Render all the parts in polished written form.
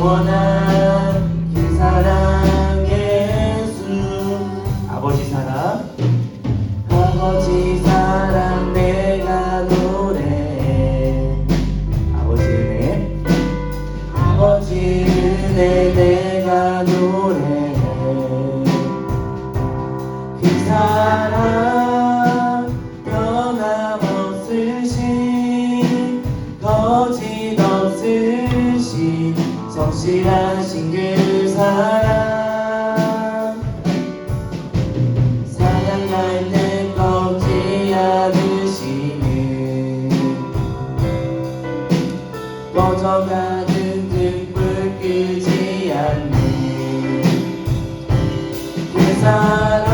영원한 그 사랑 예수. 아버지 사랑, 아버지 사랑 내가 노래해. 아버지 은혜, 아버지 은혜 내가 노래해. 그 사랑 변함없으신 거짓 없으신 성실하신 그 사랑. 사랑할 때 꺾지 않으시는 꺼져가는 등불 끄지 않는 그 사랑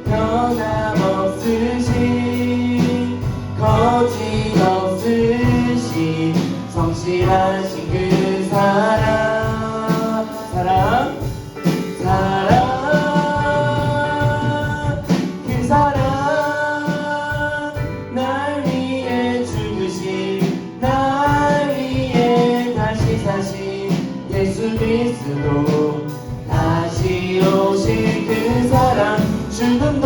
변함없으신 거짓 없으신 성실하신 그 사랑. 사랑, 사랑, 그 사랑. 날 위해 죽으신, 날 위해 다시 사신 예수 그리스도. 다시 오실 그 사랑. 죽음도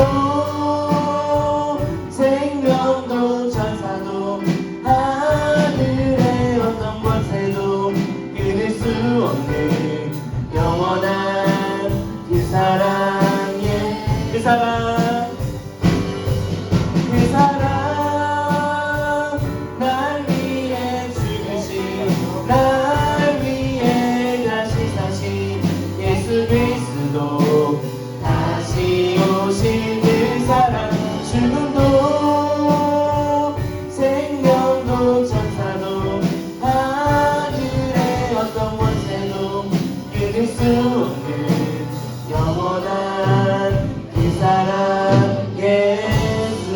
생명도 천사도 하늘의 어떤 권세도 끊을 수 없는 영원한 그 사랑의 그 사랑. 그 사랑 날 위해 죽으신, 날 위해 다시 사신 예수 그리스도. 다시 오실 그 사랑. 죽음도 생명도 천사도 하늘의 어떤 권세도 끊을 수 없는 영원한 그 사랑 예수.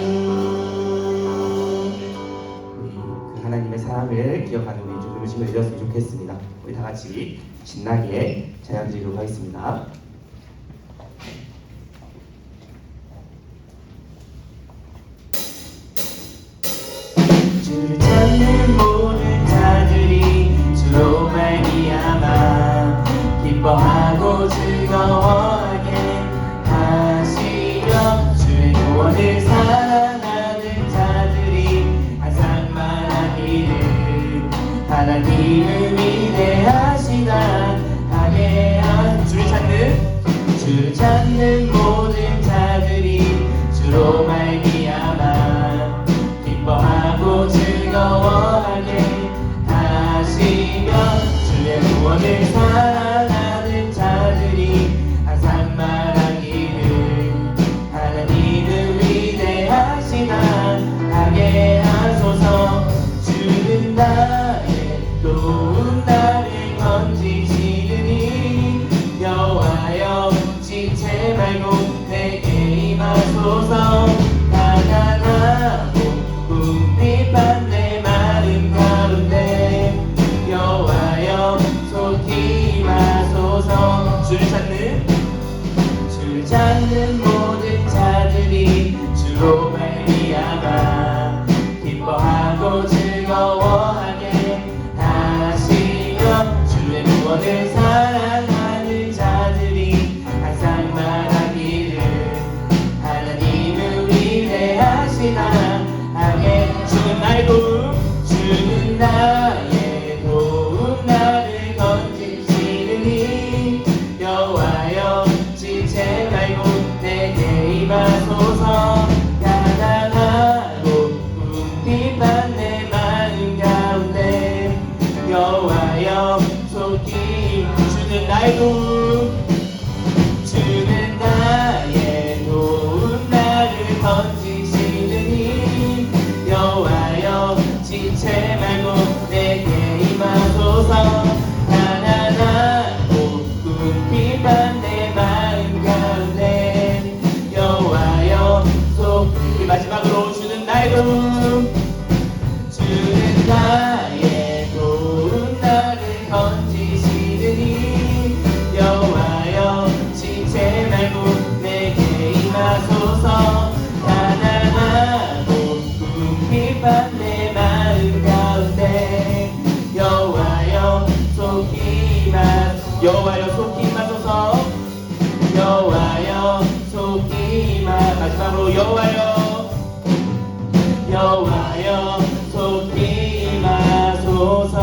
우리 그 하나님의 사랑을 기억하는 우리 주 누르심을 이뤘으면 좋겠습니다. 우리 다 같이 신나게 찬양 드리도록 하겠습니다. 주를 찾는 모든 자들이 주로 말미암아 기뻐하고 즐거워하게 하시며 주의 구원을 사랑하는 자들이 항상 말하기를 하나님은 위대하시다 하게 한. 주를 찾는 모든 자들이 주로 말미암아 기뻐하고 즐거워하게 하시며 주의 구원을 사랑하는 자들이 항상 말하기를 하나님은 위대하시다 하게 하소서. 주는 나의 도움 나를 건지시느니 여호와여 지체 말고 내게 임하소서. 가난하고 궁핍한 내 마음 가운데 여호와여 속히 임하소서. 주를 찾는 모든 자들이 주로 말미암아 기뻐하고 즐거워하게 하시며 주의 구원을 사랑하는 자들이 항상 말하기를 하나님은 위대하시다 하게. 주는 나의 도움, 주는 나의 도움 나를 건지시느니 여호와여 지체 말고 내게 임하소서. 가난하고 궁핍한 내 마음 가운데 여호와여 속히. 주는 나의 도움, 주는 나의 도움 나를 건지시느니 여호와여 지체 말고 내게 임하소서. 가난하고 궁핍한 내 마음 가운데 여호와여 속히. 마지막으로 주는 나의 도움, 주는 나의 도움 나를 건지시느니 여호와여 지체 말고 내게 임하소서. 가난하고 궁핍한 내 마음 가운데 여호와여 속히. 여호와여 속히 임하소서.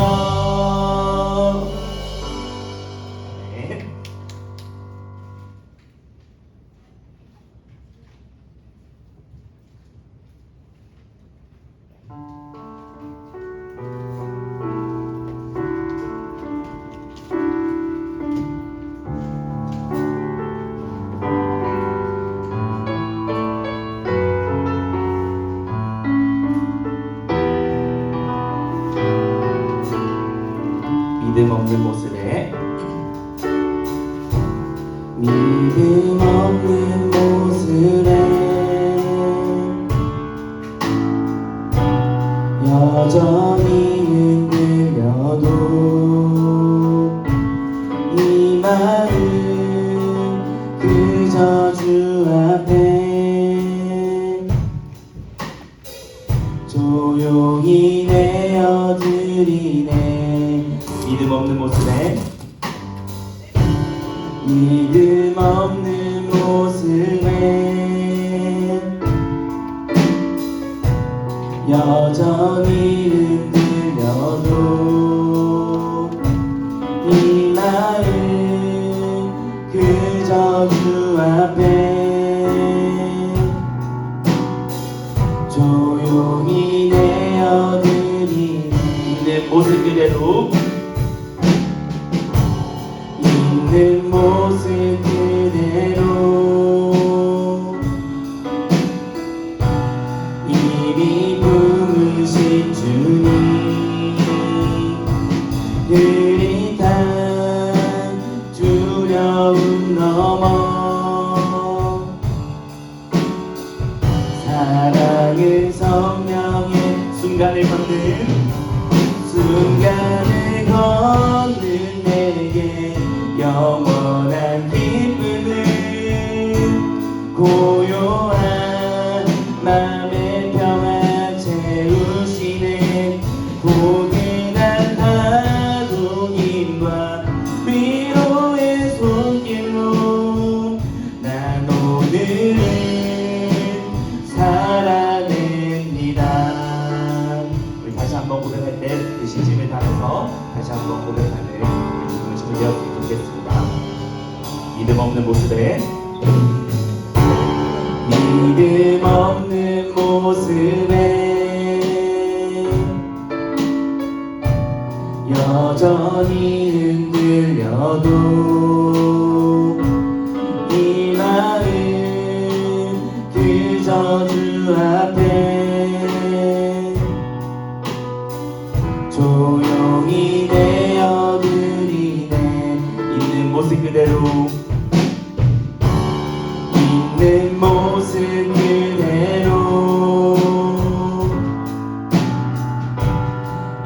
네. 믿음 없는 모습에 믿음 없는 모습에 여전히 흔들려도 이 마음 그저 주 앞에 조용히 내어드리네. 믿음 없는 모습에 믿음 없는 모습에 여전히 흔들려도 이 마음 그저 주 앞에 조용히 내어드리네. 있는 모습 그대로 있는 모습 그대로 이미 품으신 주님 흐릿한 두려움 넘어 사랑은 성령의 순간을 걷는 내게 영원한 기쁨을 고요한 맘의 평안 채우시네. 포근한 다독임과 위로의 손길로 난 오늘을 살아냅니다. 우리 다시 한번 고백할 때 그 신심을 다해서 다시 한번 고백하는 주님을 준비하였으면 좋겠습니다. 믿음 없는 모습에 믿음 없는 모습에 여전히 흔들려도 이 마음 그저 주 앞에 조용히 내어드리네. 있는 모습 그대로 있는 모습 그대로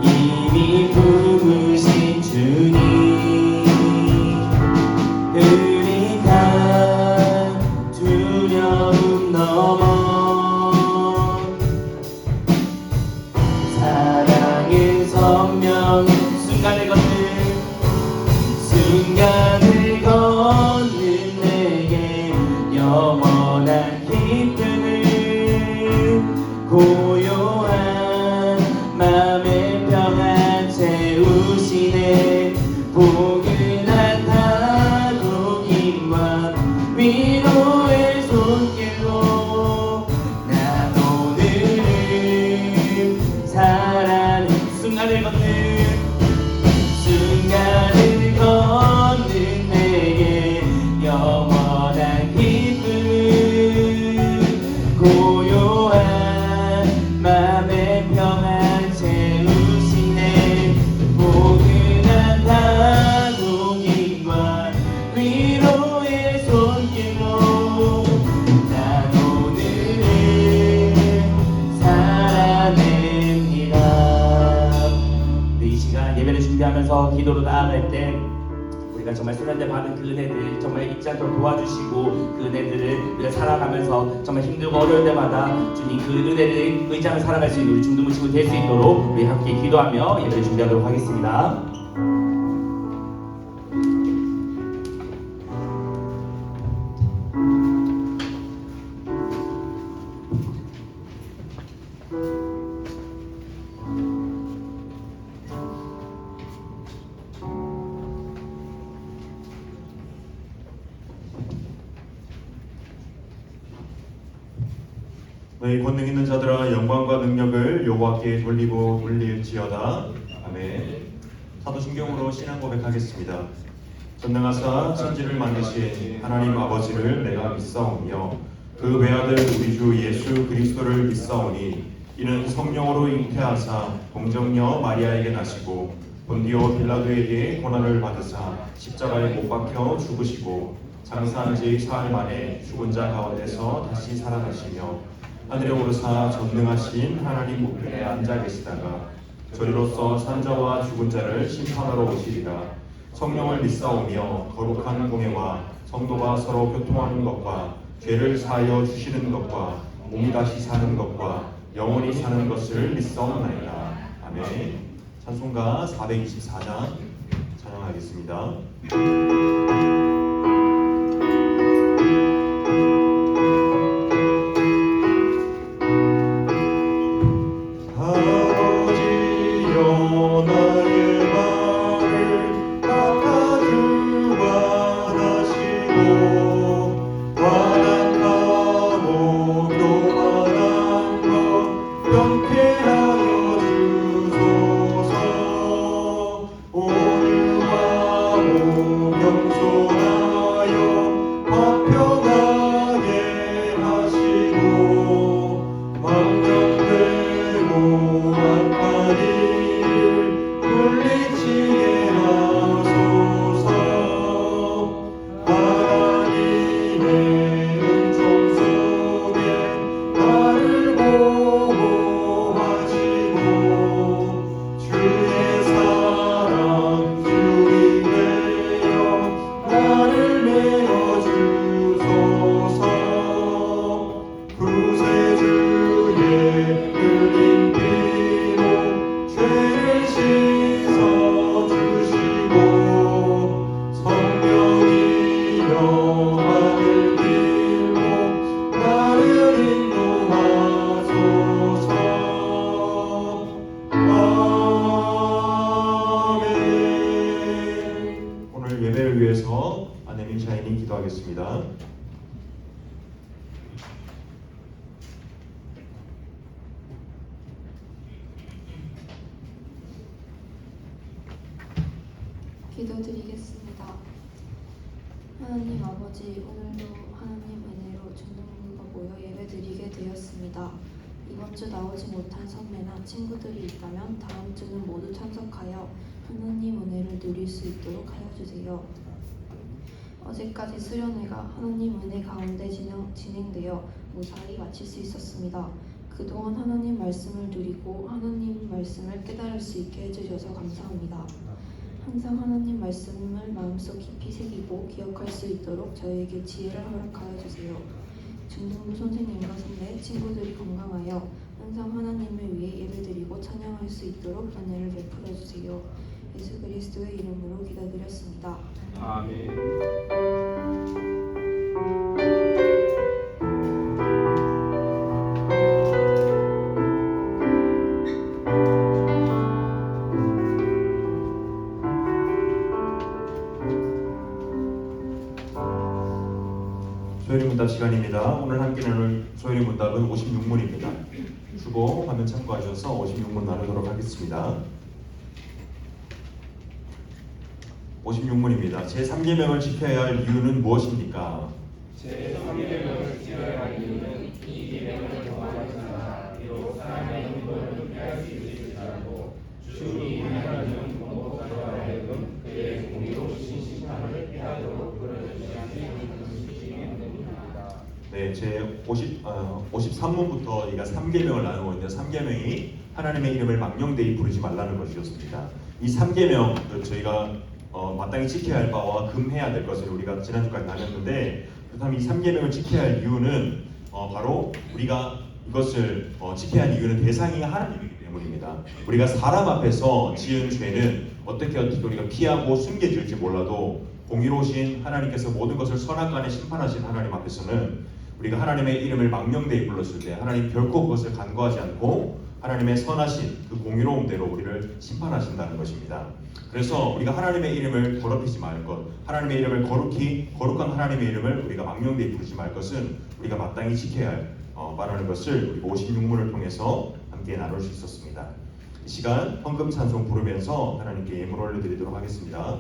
이미 품으신 주님 흐릿한 두려움 넘어 사랑의 선명 순간을 걷는 내게 영원한 기쁨을 고요한 맘의 평안 채우시네. 포근한 다독임과 위로의 손길로 난 오늘을 사랑하는 순간을 걷는 내게 영원한 기쁨 고요한 맘의 평안 채우시네. 포근한 다독임과 위로의 손길로 난 오늘을 살아냅니다. 이 시간 예배를 준비하면서 기도로 나아갈 때 우리가 정말 세련돼 받은 그 은혜들 정말 잊지 않도록 도와주시고 그 은혜들을 우리가 살아가면서 정말 힘들고 어려울 때마다 주님 그 은혜를 의지하며 살아갈 수 있는 우리 중등부 친구 될 수 있도록 우리 함께 기도하며 예배를 준비하도록 하겠습니다. 너희 권능 있는 자들아 영광과 능력을 여호와께 돌리고 돌릴지어다. 아멘. 사도신경으로 신앙 고백하겠습니다. 전능하사 천지를 만드신 하나님 아버지를 내가 믿사오며 그 외아들 우리 주 예수 그리스도를 믿사오니 이는 성령으로 잉태하사 동정녀 마리아에게 나시고 본디오 빌라도에게 고난을 받으사 십자가에 못 박혀 죽으시고 장사한 지 사흘 만에 죽은 자 가운데서 다시 살아나시며 하늘에 오르사 전능하신 하나님 우편에 앉아 계시다가 저리로서 산자와 죽은 자를 심판하러 오시리라. 성령을 믿사오며 거룩한 공예와 성도가 서로 교통하는 것과 죄를 사하여 주시는 것과 몸이 다시 사는 것과 영원히 사는 것을 믿사옵나이다. 아멘. 찬송가 424장 찬양하겠습니다. 예배를 위해서 아내민 샤이님 기도하겠습니다. 기도드리겠습니다. 하나님 아버지, 오늘도 하나님 은혜로 중동부가 모여 예배드리게 되었습니다. 이번 주 나오지 못한 선배나 친구들이 있다면 다음 주는 모두 참석하여 하나님 은혜를 누릴 수 있도록 하여 주세요. 어제까지 수련회가 하나님 은혜 가운데 진행되어 무사히 마칠 수 있었습니다. 그동안 하나님 말씀을 누리고 하나님 말씀을 깨달을 수 있게 해주셔서 감사합니다. 항상 하나님 말씀을 마음속 깊이 새기고 기억할 수 있도록 저에게 지혜를 허락하여 주세요. 중등부 선생님과 선배, 친구들이 건강하여 항상 하나님을 위해 예배드리고 찬양할 수 있도록 은혜를 베풀어 주세요. 예수 그리스도의 이름으로 기도드렸습니다. 아멘. 소요리 문답 시간입니다. 오늘 함께 나눌 소요리 문답은 56문입니다. 주보 화면 참고하셔서 56문 나누도록 하겠습니다. 56문입니다. 제3계명을 지켜야 할 이유는 무엇입니까? 제3계명을 지켜야 할 이유는 이 계명을 범하는 자가 비록 사람의 행동을 피할 수 있을지라도 주님이 하나님은 공복자로 하여금 그의 공의로 심판을 피하도록 끌어주시는 네, 제 53문부터 우리가 3계명을 나누고 있는데 3계명이 하나님의 이름을 망령되이 부르지 말라는 것이었습니다. 이 3계명 저희가 마땅히 지켜야 할 바와 금해야 될 것을 우리가 지난주까지 나눴는데 그렇다면 이 3계명을 지켜야 할 이유는 바로 우리가 이것을 지켜야 할 이유는 대상이 하나님이기 때문입니다. 우리가 사람 앞에서 지은 죄는 어떻게 우리가 피하고 숨겨질지 몰라도 공의로우신 하나님께서 모든 것을 선악간에 심판하신 하나님 앞에서는 우리가 하나님의 이름을 망령되이 불렀을 때 하나님 결코 그것을 간과하지 않고 하나님의 선하신 그 공의로움대로 우리를 심판하신다는 것입니다. 그래서 우리가 하나님의 이름을 더럽히지 말 것, 하나님의 이름을 거룩한 하나님의 이름을 우리가 망령되이 부르지 말 것은 우리가 마땅히 지켜야 할 말하는 것을 우리 56문을 통해서 함께 나눌 수 있었습니다. 이 시간 헌금 찬송 부르면서 하나님께 예물 올려드리도록 하겠습니다.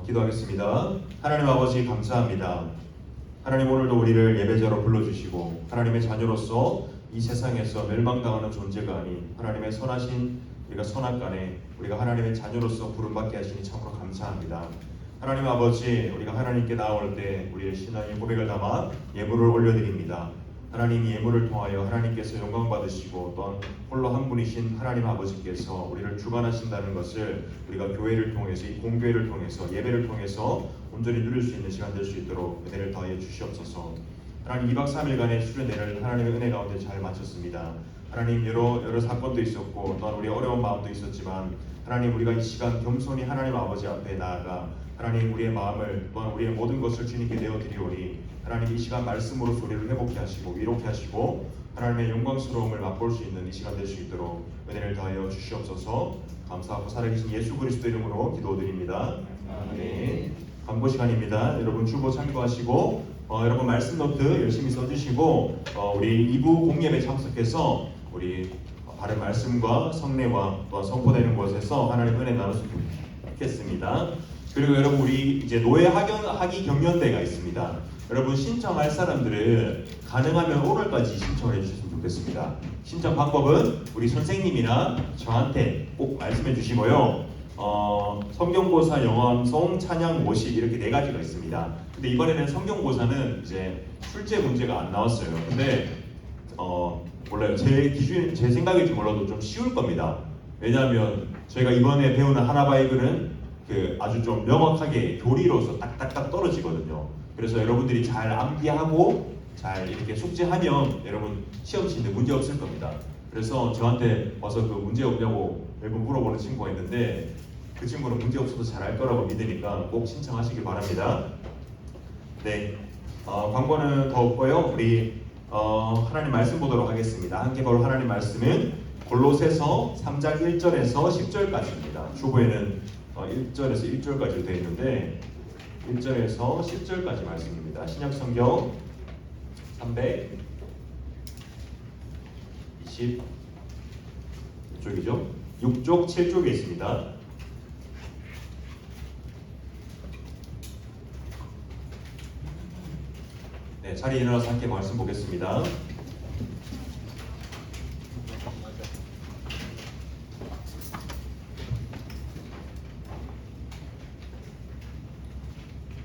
기도하겠습니다. 하나님 아버지 감사합니다. 하나님 오늘도 우리를 예배자로 불러주시고 하나님의 자녀로서 이 세상에서 멸망당하는 존재가 아닌 하나님의 선하신 우리가 선악간에 우리가 하나님의 자녀로서 부름받게 하시니 참으로 감사합니다. 하나님 아버지 우리가 하나님께 나올 때 우리의 신앙의 고백을 담아 예물을 올려드립니다. 하나님 예물을 통하여 하나님께서 영광 받으시고 또한 홀로 한 분이신 하나님 아버지께서 우리를 주관하신다는 것을 우리가 교회를 통해서 이 공교회를 통해서 예배를 통해서 온전히 누릴 수 있는 시간 될 수 있도록 은혜를 더하여 주시옵소서. 하나님 2박 3일간의 수련회를 하나님의 은혜 가운데 잘 마쳤습니다. 하나님 여러 사건도 있었고 또한 우리 어려운 마음도 있었지만 하나님 우리가 이 시간 겸손히 하나님 아버지 앞에 나아가 하나님 우리의 마음을 또한 우리의 모든 것을 주님께 내어드리오니 하나님 이 시간 말씀으로 소리를 회복케 하시고 위로케 하시고 하나님의 영광스러움을 맛볼 수 있는 이 시간 될 수 있도록 은혜를 더하여 주시옵소서. 감사하고 살아계신 예수 그리스도 이름으로 기도드립니다. 아멘. 광고 시간입니다. 여러분 주보 참고하시고 여러분 말씀 노트 열심히 써주시고 우리 2부 공예배 참석해서 우리 바른 말씀과 성례와 또 선포되는 곳에서 하나님 은혜 나눴으면 좋겠습니다. 그리고 여러분 우리 이제 노예 학위 경연대가 있습니다. 여러분 신청할 사람들은 가능하면 오늘까지 신청해 주셨으면 좋겠습니다. 신청 방법은 우리 선생님이나 저한테 꼭 말씀해 주시고요. 성경고사, 영암송, 찬양, 모시 이렇게 4가지가 있습니다. 근데 이번에는 성경고사는 이제 출제 문제가 안 나왔어요. 근데 몰라요. 제 생각일지 몰라도 좀 쉬울 겁니다. 왜냐하면 저희가 이번에 배우는 하나바이블은 아주 좀 명확하게 교리로서 딱딱딱 떨어지거든요. 그래서 여러분들이 잘 암기하고 잘 이렇게 숙제하면 여러분 시험 치는데 문제 없을 겁니다. 그래서 저한테 와서 그 문제 없냐고 매번 물어보는 친구가 있는데 그 친구는 문제 없어도 잘할 거라고 믿으니까 꼭 신청하시길 바랍니다. 네, 광고는 더 없고요. 우리 하나님 말씀 보도록 하겠습니다. 함께 볼 하나님 말씀은 골로새서 3장 1절에서 10절까지입니다. 주보에는 1절에서 1절까지 되어 있는데 1절에서 10절까지 말씀입니다. 신약성경 320쪽이죠. 6쪽, 7쪽에 있습니다. 네, 자리에 일어나서 함께 말씀 보겠습니다.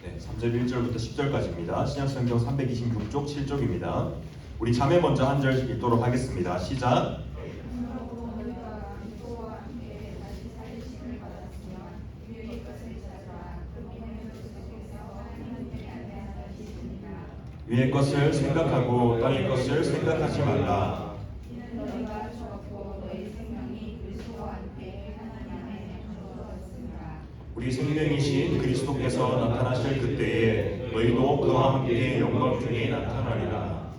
네, 3절 1절부터 10절까지입니다. 신약성경 326쪽 7쪽입니다. 우리 자매 먼저 한 절 읽도록 하겠습니다. 시작. 위의 것을 생각하고 땅의 것을 생각하지 말라. 우리 생명이신 그리스도께서 나타나실 그때에 너희도 그와 함께 영광 중에 나타나리라.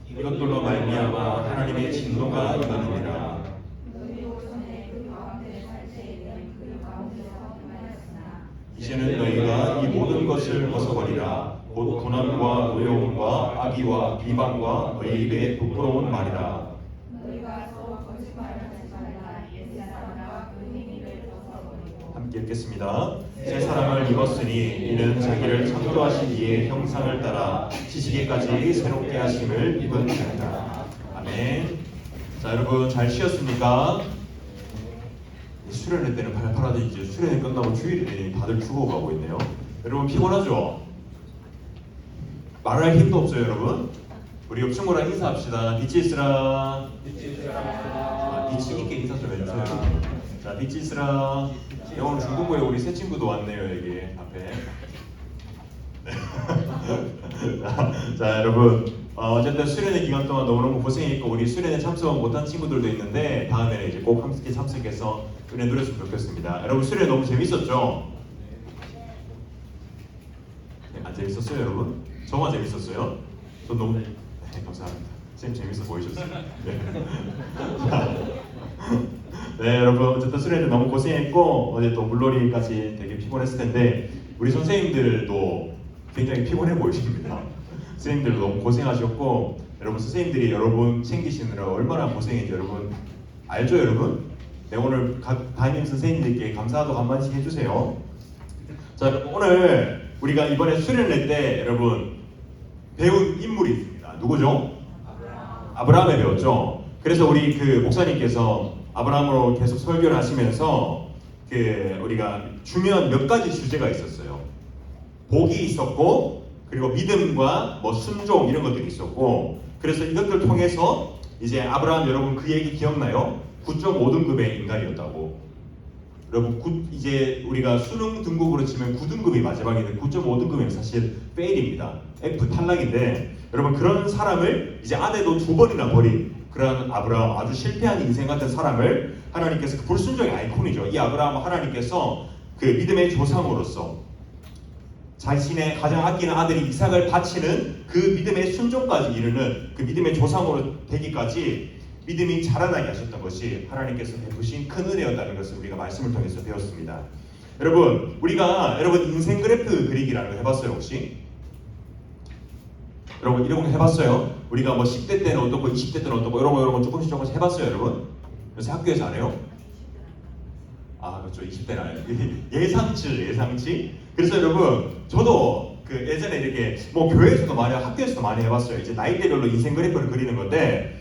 이것들로 말미암아 하나님의 진노가 임하느니라. 이제는 너희가 이 모든 것을 벗어버리라. 곧 고난과 노여움과 악의와 비방과 너희 입에 부끄러운 말이라. 함께 읽겠습니다. 새 사람을 입었으니 이는 자기를 창조하신 이의 형상을 따라 지식에까지 새롭게 하심을 입은 자니라. 아멘. 자, 여러분 잘 쉬었습니까? 수련회 때는 발팔하듯 이제 수련회 끝나고 주일이 되니 다들 죽어가고 있네요. 여러분 피곤하죠? 말할 힘도 없어요, 여러분. 우리 옆 친구랑 인사합시다. 빛이 있으라. 빛이 있게 인사 좀 해주세요. 자, 빛이 있으라. 오늘 중국어에 우리 새 친구도 왔네요, 여기 앞에. 자, 여러분. 어쨌든 수련회 기간 동안 너무너무 고생했고 우리 수련회 참석 못한 친구들도 있는데 다음에는 이제 꼭 함께 참석해서 은혜 누렸으면 좋겠습니다. 여러분 수련회 너무 재밌었죠? 네, 안 재밌었어요, 여러분? 정말 재밌었어요? 전 너무 네, 감사합니다. 쌤 재밌어 보이셨어요? 네. 네, 여러분 어쨌든 수련회 너무 고생했고 어제 또 물놀이까지 되게 피곤했을 텐데 우리 선생님들도 굉장히 피곤해 보이십니다. 선생님들도 너무 고생하셨고 여러분 선생님들이 여러분 챙기시느라 얼마나 고생인지 여러분 알죠, 여러분? 네, 오늘 각 담임 선생님들께 감사도 한마디씩 해주세요. 자, 여러분 오늘 우리가 이번에 수련회 때 여러분 배운 인물이 있습니다. 누구죠? 아브라함을 배웠죠. 그래서 우리 그 목사님께서 아브라함으로 계속 설교를 하시면서 그 우리가 중요한 몇 가지 주제가 있었어요. 복이 있었고 그리고 믿음과 뭐 순종 이런 것들이 있었고 그래서 이것들 통해서 이제 아브라함 여러분 그 얘기 기억나요? 9.5등급의 인간이었다고. 여러분 이제 우리가 수능 등급으로 치면 9등급이 마지막인데 9.5등급이면 사실 페일입니다. F 탈락인데 여러분 그런 사람을 이제 아내도 2번이나 버린 그런 아브라함 아주 실패한 인생 같은 사람을 하나님께서 그 불순종의 아이콘이죠. 이 아브라함 하나님께서 그 믿음의 조상으로서 자신의 가장 아끼는 아들이 이삭을 바치는 그 믿음의 순종까지 이르는 그 믿음의 조상으로 되기까지 믿음이 자라나게 하셨던 것이 하나님께서 베푸신 큰 은혜였다는 것을 우리가 말씀을 통해서 배웠습니다. 여러분 우리가 인생 그래프 그리기라는 거 해봤어요 혹시? 여러분 이런 거 해봤어요? 우리가 뭐 10대 때는 어떻고 20대 때는 어떻고 이런 거 조금씩 해봤어요 여러분? 요새 학교에서 안 해요? 아 그렇죠 20대는 안 해요. 예상치. 그래서 여러분 저도 그 예전에 이렇게 뭐 교회에서도 많이 학교에서도 많이 해봤어요. 이제 나이대별로 인생 그래프를 그리는 건데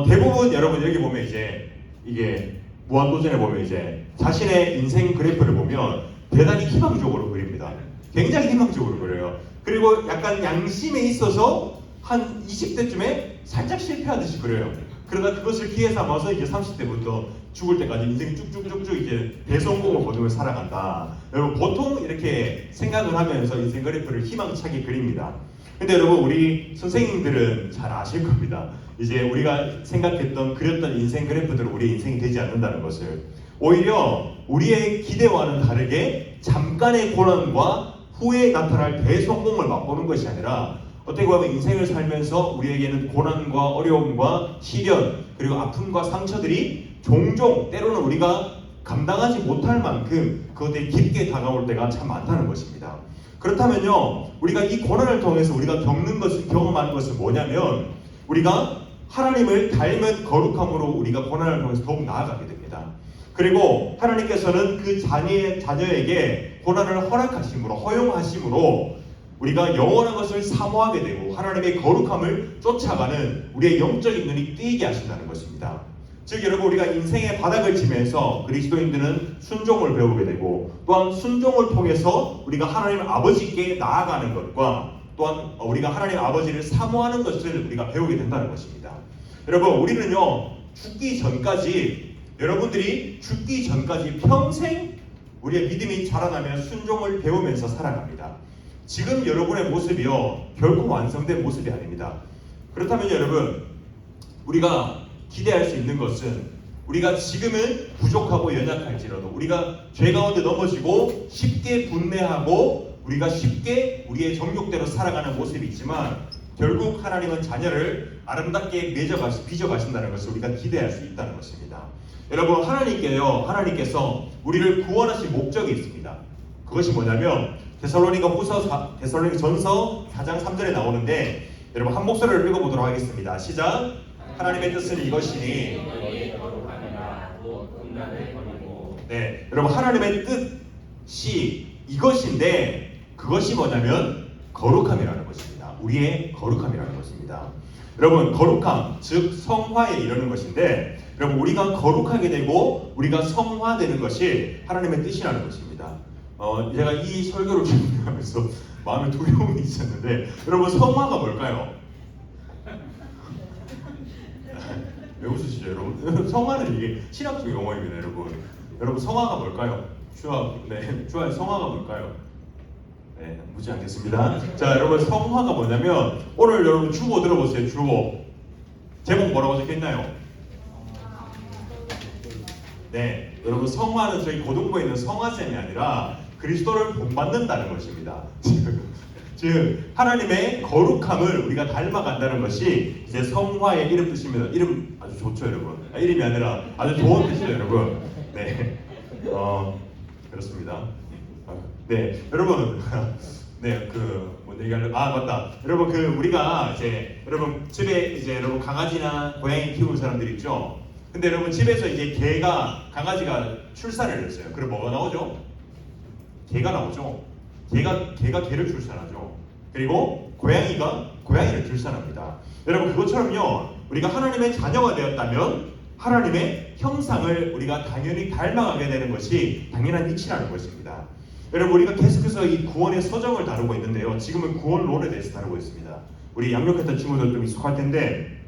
대부분 여러분 여기 보면 이제 이게 무한도전에 보면 이제 자신의 인생 그래프를 보면 대단히 희망적으로 그립니다. 굉장히 희망적으로 그려요. 그리고 약간 양심에 있어서 한 20대쯤에 살짝 실패하듯이 그려요. 그러다 그것을 기회 삼아서 이제 30대부터 죽을 때까지 인생이 쭉쭉쭉쭉 이제 대성공을 거두며 살아간다. 여러분 보통 이렇게 생각을 하면서 인생 그래프를 희망차게 그립니다. 근데 여러분 우리 선생님들은 잘 아실 겁니다. 이제 우리가 생각했던 그렸던 인생 그래프들은 우리의 인생이 되지 않는다는 것을. 오히려 우리의 기대와는 다르게 잠깐의 고난과 후에 나타날 대성공을 맛보는 것이 아니라 어떻게 보면 인생을 살면서 우리에게는 고난과 어려움과 시련 그리고 아픔과 상처들이 종종 때로는 우리가 감당하지 못할 만큼 그것들이 깊게 다가올 때가 참 많다는 것입니다. 그렇다면요 우리가 이 고난을 통해서 우리가 경험하는 것은 뭐냐면 우리가 하나님을 닮은 거룩함으로 우리가 고난을 통해서 더욱 나아가게 됩니다. 그리고 하나님께서는 그 자녀에게 고난을 허용하심으로 우리가 영원한 것을 사모하게 되고 하나님의 거룩함을 쫓아가는 우리의 영적인 눈이 뜨이게 하신다는 것입니다. 즉 여러분 우리가 인생의 바닥을 치면서 그리스도인들은 순종을 배우게 되고 또한 순종을 통해서 우리가 하나님 아버지께 나아가는 것과 또한 우리가 하나님 아버지를 사모하는 것을 우리가 배우게 된다는 것입니다. 여러분 우리는요 여러분들이 죽기 전까지 평생 우리의 믿음이 자라나며 순종을 배우면서 살아갑니다. 지금 여러분의 모습이요 결코 완성된 모습이 아닙니다. 그렇다면 여러분 우리가 기대할 수 있는 것은 우리가 지금은 부족하고 연약할지라도 우리가 죄 가운데 넘어지고 쉽게 분내하고 우리가 쉽게 우리의 정욕대로 살아가는 모습이 있지만 결국 하나님은 자녀를 아름답게 빚어가신다는 것을 우리가 기대할 수 있다는 것입니다. 여러분 하나님께서 우리를 구원하신 목적이 있습니다. 그것이 뭐냐면 데살로니가전서 4장 3절에 나오는데 여러분 한 목소리를 읽어보도록 하겠습니다. 시작. 하나님의 뜻은 이것이니 네, 여러분 하나님의 뜻이 이것인데 그것이 뭐냐면 거룩함이라는 것입니다. 우리의 거룩함이라는 것입니다. 여러분 거룩함 즉 성화에 이르는 것인데 여러분 우리가 거룩하게 되고 우리가 성화되는 것이 하나님의 뜻이라는 것입니다. 제가 이 설교를 준비하면서 마음에 두려움이 있었는데 여러분 성화가 뭘까요? 왜 웃으시죠 여러분? 성화는 이게 신학적 용어입니다 여러분. 여러분 성화가 뭘까요? 주아 성화가 뭘까요? 네, 묻지 않겠습니다. 자 여러분 성화가 뭐냐면 오늘 여러분 주보 들어보세요. 주보 제목 뭐라고 적혀있나요? 네 여러분 성화는 저희 고등부에 있는 성화쌤이 아니라 그리스도를 본받는다는 것입니다. 즉 하나님의 거룩함을 우리가 닮아간다는 것이 이제 성화의 이름 뜻입니다. 이름 아주 좋죠 여러분. 이름이 아니라 아주 좋은 뜻이죠 여러분. 네 그렇습니다. 네 여러분 뭐 얘기하려고 맞다. 여러분 우리가 이제 여러분 집에 이제 여러분 강아지나 고양이 키우는 사람들 있죠. 근데 여러분 집에서 이제 강아지가 출산을 했어요. 그럼 뭐가 나오죠? 개가 나오죠. 개가 개를 출산하죠. 그리고 고양이가 고양이를 출산합니다. 여러분 그것처럼요. 우리가 하나님의 자녀가 되었다면 하나님의 형상을 우리가 당연히 닮아가게 되는 것이 당연한 이치라는 것입니다. 여러분 우리가 계속해서 이 구원의 서정을 다루고 있는데요. 지금은 구원론에 대해서 다루고 있습니다. 우리 양육했던 친구들 좀 익숙할 텐데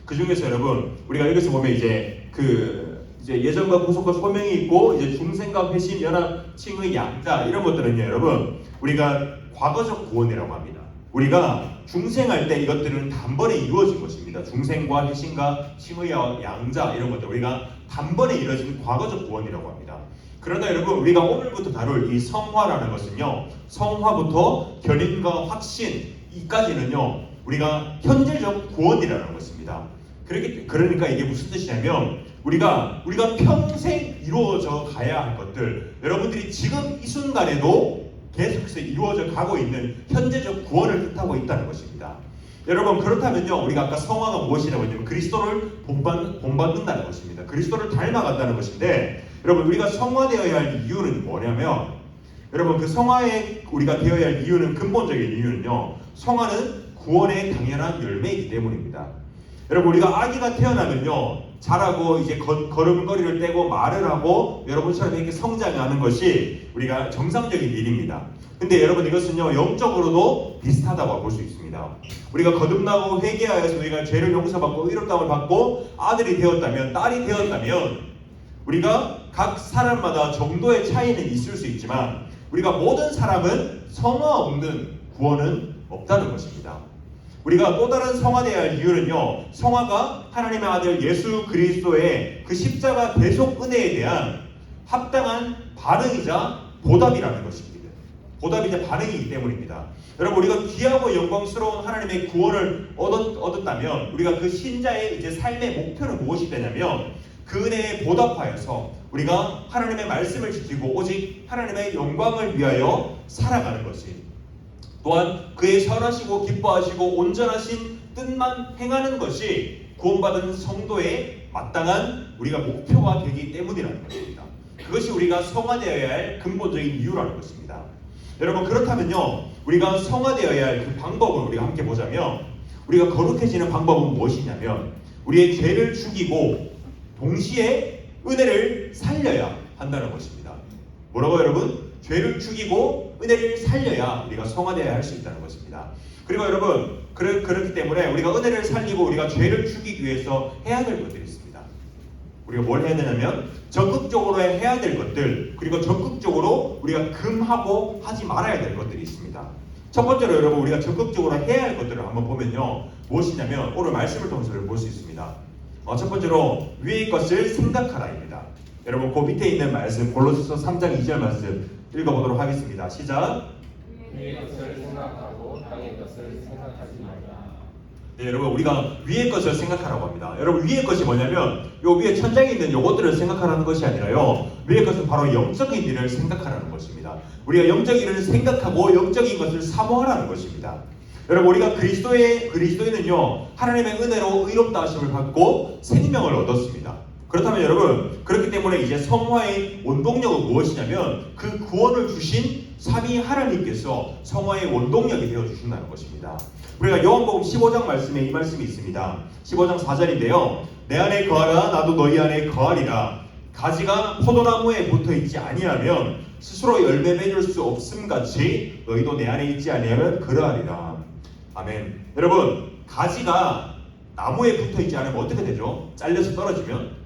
그 중에서 여러분 우리가 여기서 보면 이제 예전과 구속과 소명이 있고 이제 중생과 회심 연합 칭의 양자 이런 것들은요 여러분 우리가 과거적 구원이라고 합니다. 우리가 중생할 때 이것들은 단번에 이루어진 것입니다. 중생과 회심과 칭의 양자 이런 것들 우리가 단번에 이루어진 과거적 구원이라고 합니다. 그러나 여러분 우리가 오늘부터 다룰 이 성화라는 것은요 성화부터 견인과 확신 이까지는요 우리가 현재적 구원이라는 것입니다. 그러니까 이게 무슨 뜻이냐면 우리가 평생 이루어져 가야 할 것들 여러분들이 지금 이 순간에도 계속해서 이루어져 가고 있는 현재적 구원을 뜻하고 있다는 것입니다. 여러분 그렇다면요 우리가 아까 성화가 무엇이라고 했냐면 그리스도를 본받는다는 것입니다. 그리스도를 닮아간다는 것인데 여러분 우리가 성화되어야 할 이유는 뭐냐면 여러분 그 성화에 우리가 되어야 할 이유는 근본적인 이유는요 성화는 구원의 당연한 열매이기 때문입니다. 여러분 우리가 아기가 태어나면요 자라고 이제 걸음걸이를 떼고 말을 하고 여러분처럼 이렇게 성장하는 것이 우리가 정상적인 일입니다. 근데 여러분 이것은요 영적으로도 비슷하다고 볼 수 있습니다. 우리가 거듭나고 회개하여서 우리가 죄를 용서받고 의롭다함을 받고 아들이 되었다면 딸이 되었다면 우리가 각 사람마다 정도의 차이는 있을 수 있지만 우리가 모든 사람은 성화 없는 구원은 없다는 것입니다. 우리가 또 다른 성화되어야 할 이유는요 성화가 하나님의 아들 예수 그리스도의 그 십자가 대속 은혜에 대한 합당한 반응이자 보답이라는 것입니다. 보답이자 반응이기 때문입니다. 여러분 우리가 귀하고 영광스러운 하나님의 구원을 얻었다면 우리가 그 신자의 이제 삶의 목표는 무엇이 되냐면 그 은혜에 보답하여서 우리가 하나님의 말씀을 지키고 오직 하나님의 영광을 위하여 살아가는 것이 또한 그의 선하시고 기뻐하시고 온전하신 뜻만 행하는 것이 구원받은 성도의 마땅한 우리가 목표가 되기 때문이라는 것입니다. 그것이 우리가 성화되어야 할 근본적인 이유라는 것입니다. 여러분 그렇다면요 우리가 성화되어야 할 그 방법을 우리가 함께 보자면 우리가 거룩해지는 방법은 무엇이냐면 우리의 죄를 죽이고 동시에 은혜를 살려야 한다는 것입니다. 뭐라고 여러분? 죄를 죽이고 은혜를 살려야 우리가 성화되어야 할 수 있다는 것입니다. 그리고 여러분 그렇기 때문에 우리가 은혜를 살리고 우리가 죄를 죽이기 위해서 해야 될 것들이 있습니다. 우리가 뭘 해야 되냐면 적극적으로 해야 될 것들 그리고 적극적으로 우리가 금하고 하지 말아야 될 것들이 있습니다. 첫 번째로 여러분 우리가 적극적으로 해야 할 것들을 한번 보면요 무엇이냐면 오늘 말씀을 통해서 볼 수 있습니다. 첫 번째로 위의 것을 생각하라입니다. 여러분 그 밑에 있는 말씀 골로새서 3장 2절 말씀 읽어보도록 하겠습니다. 시작. 위의 것을 생각하고 땅의 것을 생각하지 말라. 네, 여러분 우리가 위의 것을 생각하라고 합니다. 여러분 위의 것이 뭐냐면 요 위에 천장에 있는 요것들을 생각하라는 것이 아니라요. 위의 것은 바로 영적인 일을 생각하라는 것입니다. 우리가 영적인 일을 생각하고 영적인 것을 사모하라는 것입니다. 여러분 우리가 그리스도인은요 하나님의 은혜로 의롭다 하심을 받고 생명을 얻었습니다. 그렇다면 여러분, 그렇기 때문에 이제 성화의 원동력은 무엇이냐면 그 구원을 주신 삼위 하나님께서 성화의 원동력이 되어 주신다는 것입니다. 우리가 요한복음 15장 말씀에 이 말씀이 있습니다. 15장 4절인데요. 내 안에 거하라 나도 너희 안에 거하리라. 가지가 포도나무에 붙어 있지 아니하면 스스로 열매 맺을 수 없음 같이 너희도 내 안에 있지 아니하면 그러하리라. 아멘. 여러분, 가지가 나무에 붙어 있지 않으면 어떻게 되죠? 잘려서 떨어지면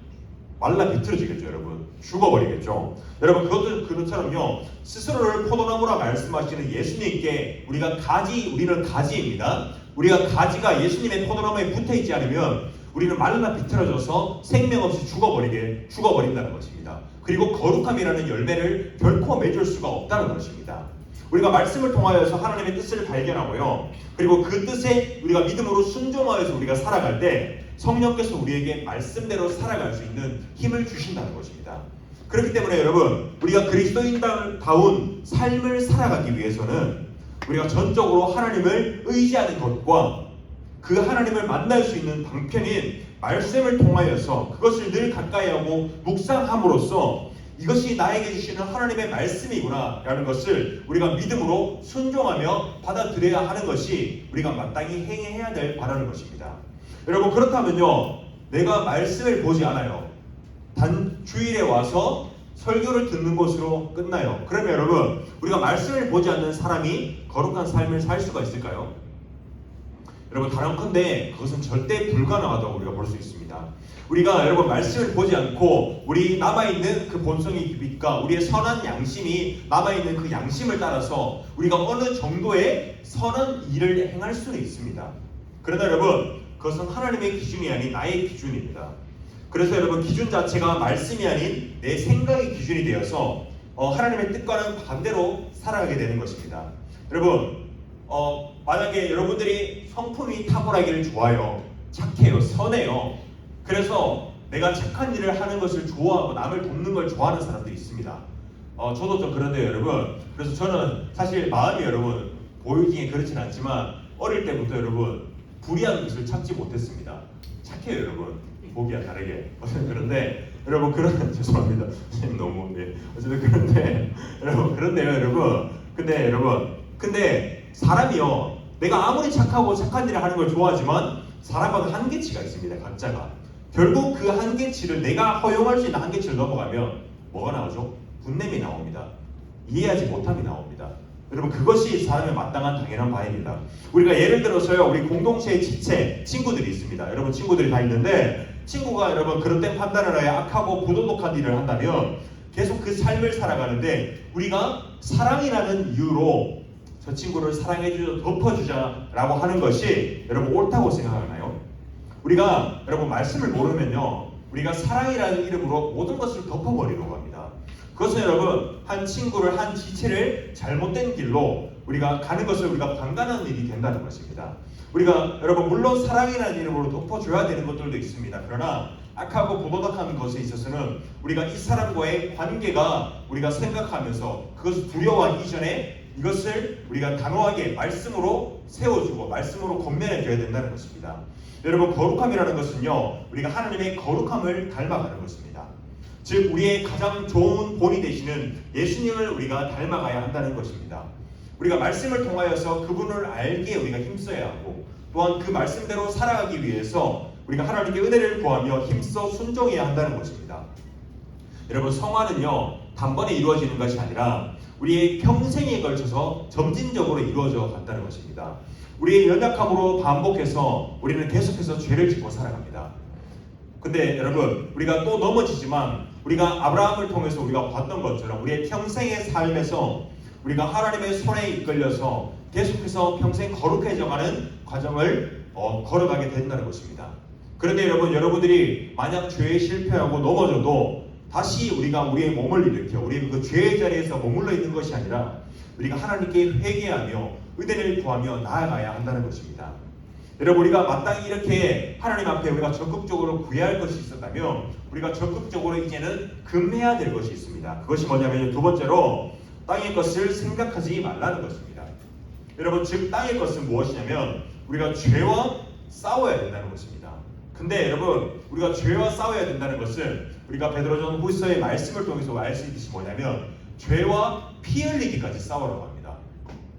말라 비틀어지겠죠, 여러분. 죽어버리겠죠. 여러분, 그것도 그것처럼요. 스스로를 포도나무라 말씀하시는 예수님께 우리는 가지입니다. 우리가 가지가 예수님의 포도나무에 붙어 있지 않으면 우리는 말라 비틀어져서 생명 없이 죽어버린다는 것입니다. 그리고 거룩함이라는 열매를 결코 맺을 수가 없다는 것입니다. 우리가 말씀을 통하여서 하나님의 뜻을 발견하고요. 그리고 그 뜻에 우리가 믿음으로 순종하여서 우리가 살아갈 때 성령께서 우리에게 말씀대로 살아갈 수 있는 힘을 주신다는 것입니다. 그렇기 때문에 여러분, 우리가 그리스도인다운 삶을 살아가기 위해서는 우리가 전적으로 하나님을 의지하는 것과 그 하나님을 만날 수 있는 방편인 말씀을 통하여서 그것을 늘 가까이하고 묵상함으로써 이것이 나에게 주시는 하나님의 말씀이구나 라는 것을 우리가 믿음으로 순종하며 받아들여야 하는 것이 우리가 마땅히 행해야 될 바라는 것입니다. 여러분, 그렇다면요, 내가 말씀을 보지 않아요. 단 주일에 와서 설교를 듣는 것으로 끝나요. 그러면 여러분, 우리가 말씀을 보지 않는 사람이 거룩한 삶을 살 수가 있을까요? 여러분, 단언컨대 그것은 절대 불가능하다고 우리가 볼 수 있습니다. 우리가 여러분 말씀을 보지 않고 우리 남아있는 그 본성의 빛과 우리의 선한 양심이 남아있는 그 양심을 따라서 우리가 어느 정도의 선한 일을 행할 수는 있습니다. 그러나 여러분, 그것은 하나님의 기준이 아닌 나의 기준입니다. 그래서 여러분, 기준 자체가 말씀이 아닌 내 생각의 기준이 되어서 하나님의 뜻과는 반대로 살아가게 되는 것입니다. 여러분, 만약에 여러분들이 성품이 탁월하기를 좋아요, 착해요, 선해요. 그래서 내가 착한 일을 하는 것을 좋아하고 남을 돕는 걸 좋아하는 사람들이 있습니다. 저도 좀 그런데요, 여러분. 그래서 저는 사실 마음이 여러분 보이기에 그렇진 않지만 어릴 때부터 여러분 불의한 것을 참지 못했습니다. 착해요, 여러분. 보기와 다르게. 그런데 여러분 죄송합니다. 선생님 너무 어쨌든 그런데요, 여러분. 근데 사람이요, 내가 아무리 착하고 착한 일을 하는 걸 좋아하지만 사람마다 한계치가 있습니다. 각자가. 결국 그 한계치를 내가 허용할 수 있는 한계치를 넘어가면 뭐가 나오죠? 분냄이 나옵니다. 이해하지 못함이 나옵니다. 여러분, 그것이 사람의 마땅한 당연한 바입니다. 우리가 예를 들어서요, 우리 공동체의 지체 친구들이 있습니다. 여러분, 친구들이 다 있는데 친구가 여러분 그릇된 판단을 하여 악하고 부도덕한 일을 한다면 계속 그 삶을 살아가는데 우리가 사랑이라는 이유로 저 친구를 사랑해주자, 덮어주자라고 하는 것이 여러분 옳다고 생각하나요? 우리가 여러분 말씀을 모르면요, 우리가 사랑이라는 이름으로 모든 것을 덮어버리려고 합니다. 그것은 여러분 한 친구를, 한 지체를 잘못된 길로 우리가 가는 것을 우리가 방관하는 일이 된다는 것입니다. 우리가 여러분 물론 사랑이라는 이름으로 덮어줘야 되는 것들도 있습니다. 그러나 악하고 부도덕한 것에 있어서는 우리가 이 사람과의 관계가 우리가 생각하면서 그것을 두려워하기 이전에 이것을 우리가 단호하게 말씀으로 세워주고 말씀으로 권면해줘야 된다는 것입니다. 여러분, 거룩함이라는 것은요, 우리가 하나님의 거룩함을 닮아가는 것입니다. 즉 우리의 가장 좋은 본이 되시는 예수님을 우리가 닮아가야 한다는 것입니다. 우리가 말씀을 통하여서 그분을 알기에 우리가 힘써야 하고 또한 그 말씀대로 살아가기 위해서 우리가 하나님께 은혜를 구하며 힘써 순종해야 한다는 것입니다. 여러분, 성화는요 단번에 이루어지는 것이 아니라 우리의 평생에 걸쳐서 점진적으로 이루어져 간다는 것입니다. 우리의 연약함으로 반복해서 우리는 계속해서 죄를 짓고 살아갑니다. 근데 여러분, 우리가 또 넘어지지만 우리가 아브라함을 통해서 우리가 봤던 것처럼 우리의 평생의 삶에서 우리가 하나님의 손에 이끌려서 계속해서 평생 거룩해져가는 과정을 걸어가게 된다는 것입니다. 그런데 여러분들이 만약 죄에 실패하고 넘어져도 다시 우리가 우리의 몸을 일으켜 우리 그 죄의 자리에서 머물러 있는 것이 아니라 우리가 하나님께 회개하며 은혜를 구하며 나아가야 한다는 것입니다. 여러분, 우리가 마땅히 이렇게 하나님 앞에 우리가 적극적으로 구해야 할 것이 있었다면 우리가 적극적으로 이제는 금해야 될 것이 있습니다. 그것이 뭐냐면 두 번째로 땅의 것을 생각하지 말라는 것입니다. 여러분, 즉 땅의 것은 무엇이냐면 우리가 죄와 싸워야 된다는 것입니다. 근데 여러분, 우리가 죄와 싸워야 된다는 것은 우리가 베드로전 후서의 말씀을 통해서 알 수 있듯이 뭐냐면 죄와 피 흘리기까지 싸우라고 합니다.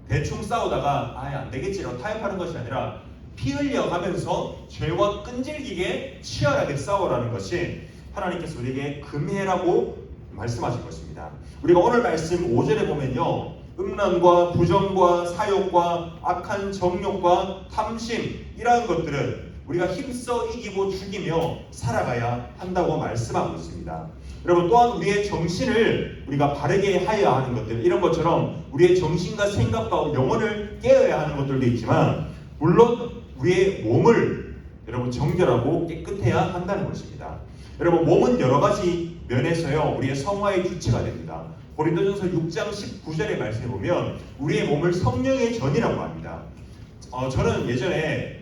대충 싸우다가 안 되겠지라고 타협하는 것이 아니라 피 흘려가면서 죄와 끈질기게 치열하게 싸우라는 것이 하나님께서 우리에게 금해라고 말씀하신 것입니다. 우리가 오늘 말씀 5절에 보면요, 음란과 부정과 사욕과 악한 정욕과 탐심, 이러한 것들은 우리가 힘써 이기고 죽이며 살아가야 한다고 말씀하고 있습니다. 여러분, 또한 우리의 정신을 우리가 바르게 하여야 하는 것들, 이런 것처럼 우리의 정신과 생각과 영혼을 깨어야 하는 것들도 있지만, 물론 우리의 몸을 여러분 정결하고 깨끗해야 한다는 것입니다. 여러분, 몸은 여러 가지 면에서요 우리의 성화의 주체가 됩니다. 고린도전서 6장 19절의 말씀에 보면 우리의 몸을 성령의 전이라고 합니다. 저는 예전에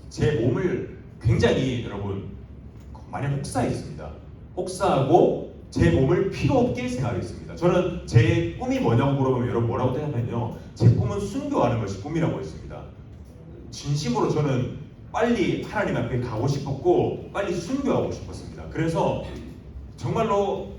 제 몸을 굉장히 여러분 많이 혹사했습니다. 혹사하고 제 몸을 필요 없게 생각했습니다. 저는 제 꿈이 뭐냐고 물어보면 여러분 뭐라고 대답하면요, 제 꿈은 순교하는 것이 꿈이라고 했습니다. 진심으로 저는 빨리 하나님 앞에 가고 싶었고 빨리 순교하고 싶었습니다. 그래서 정말로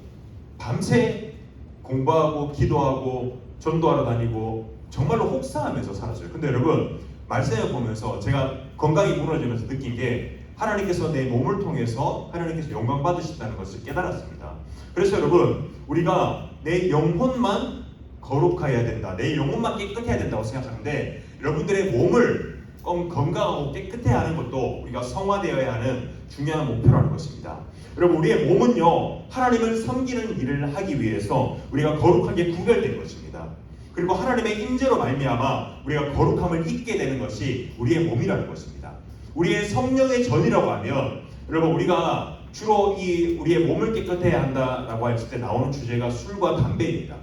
밤새 공부하고 기도하고 전도하러 다니고 정말로 혹사하면서 살았어요. 근데 여러분, 말씀을 보면서 제가 건강이 무너지면서 느낀 게 하나님께서 내 몸을 통해서 하나님께서 영광 받으신다는 것을 깨달았습니다. 그래서 여러분, 우리가 내 영혼만 거룩해야 된다, 내 영혼만 깨끗해야 된다고 생각하는데, 여러분들의 몸을 건강하고 깨끗해야 하는 것도 우리가 성화되어야 하는 중요한 목표라는 것입니다. 여러분, 우리의 몸은요 하나님을 섬기는 일을 하기 위해서 우리가 거룩하게 구별된 것입니다. 그리고 하나님의 임재로 말미암아 우리가 거룩함을 입게 되는 것이 우리의 몸이라는 것입니다. 우리의 성령의 전이라고 하면, 여러분, 우리가 주로 우리의 몸을 깨끗해야 한다라고 할 때 나오는 주제가 술과 담배입니다.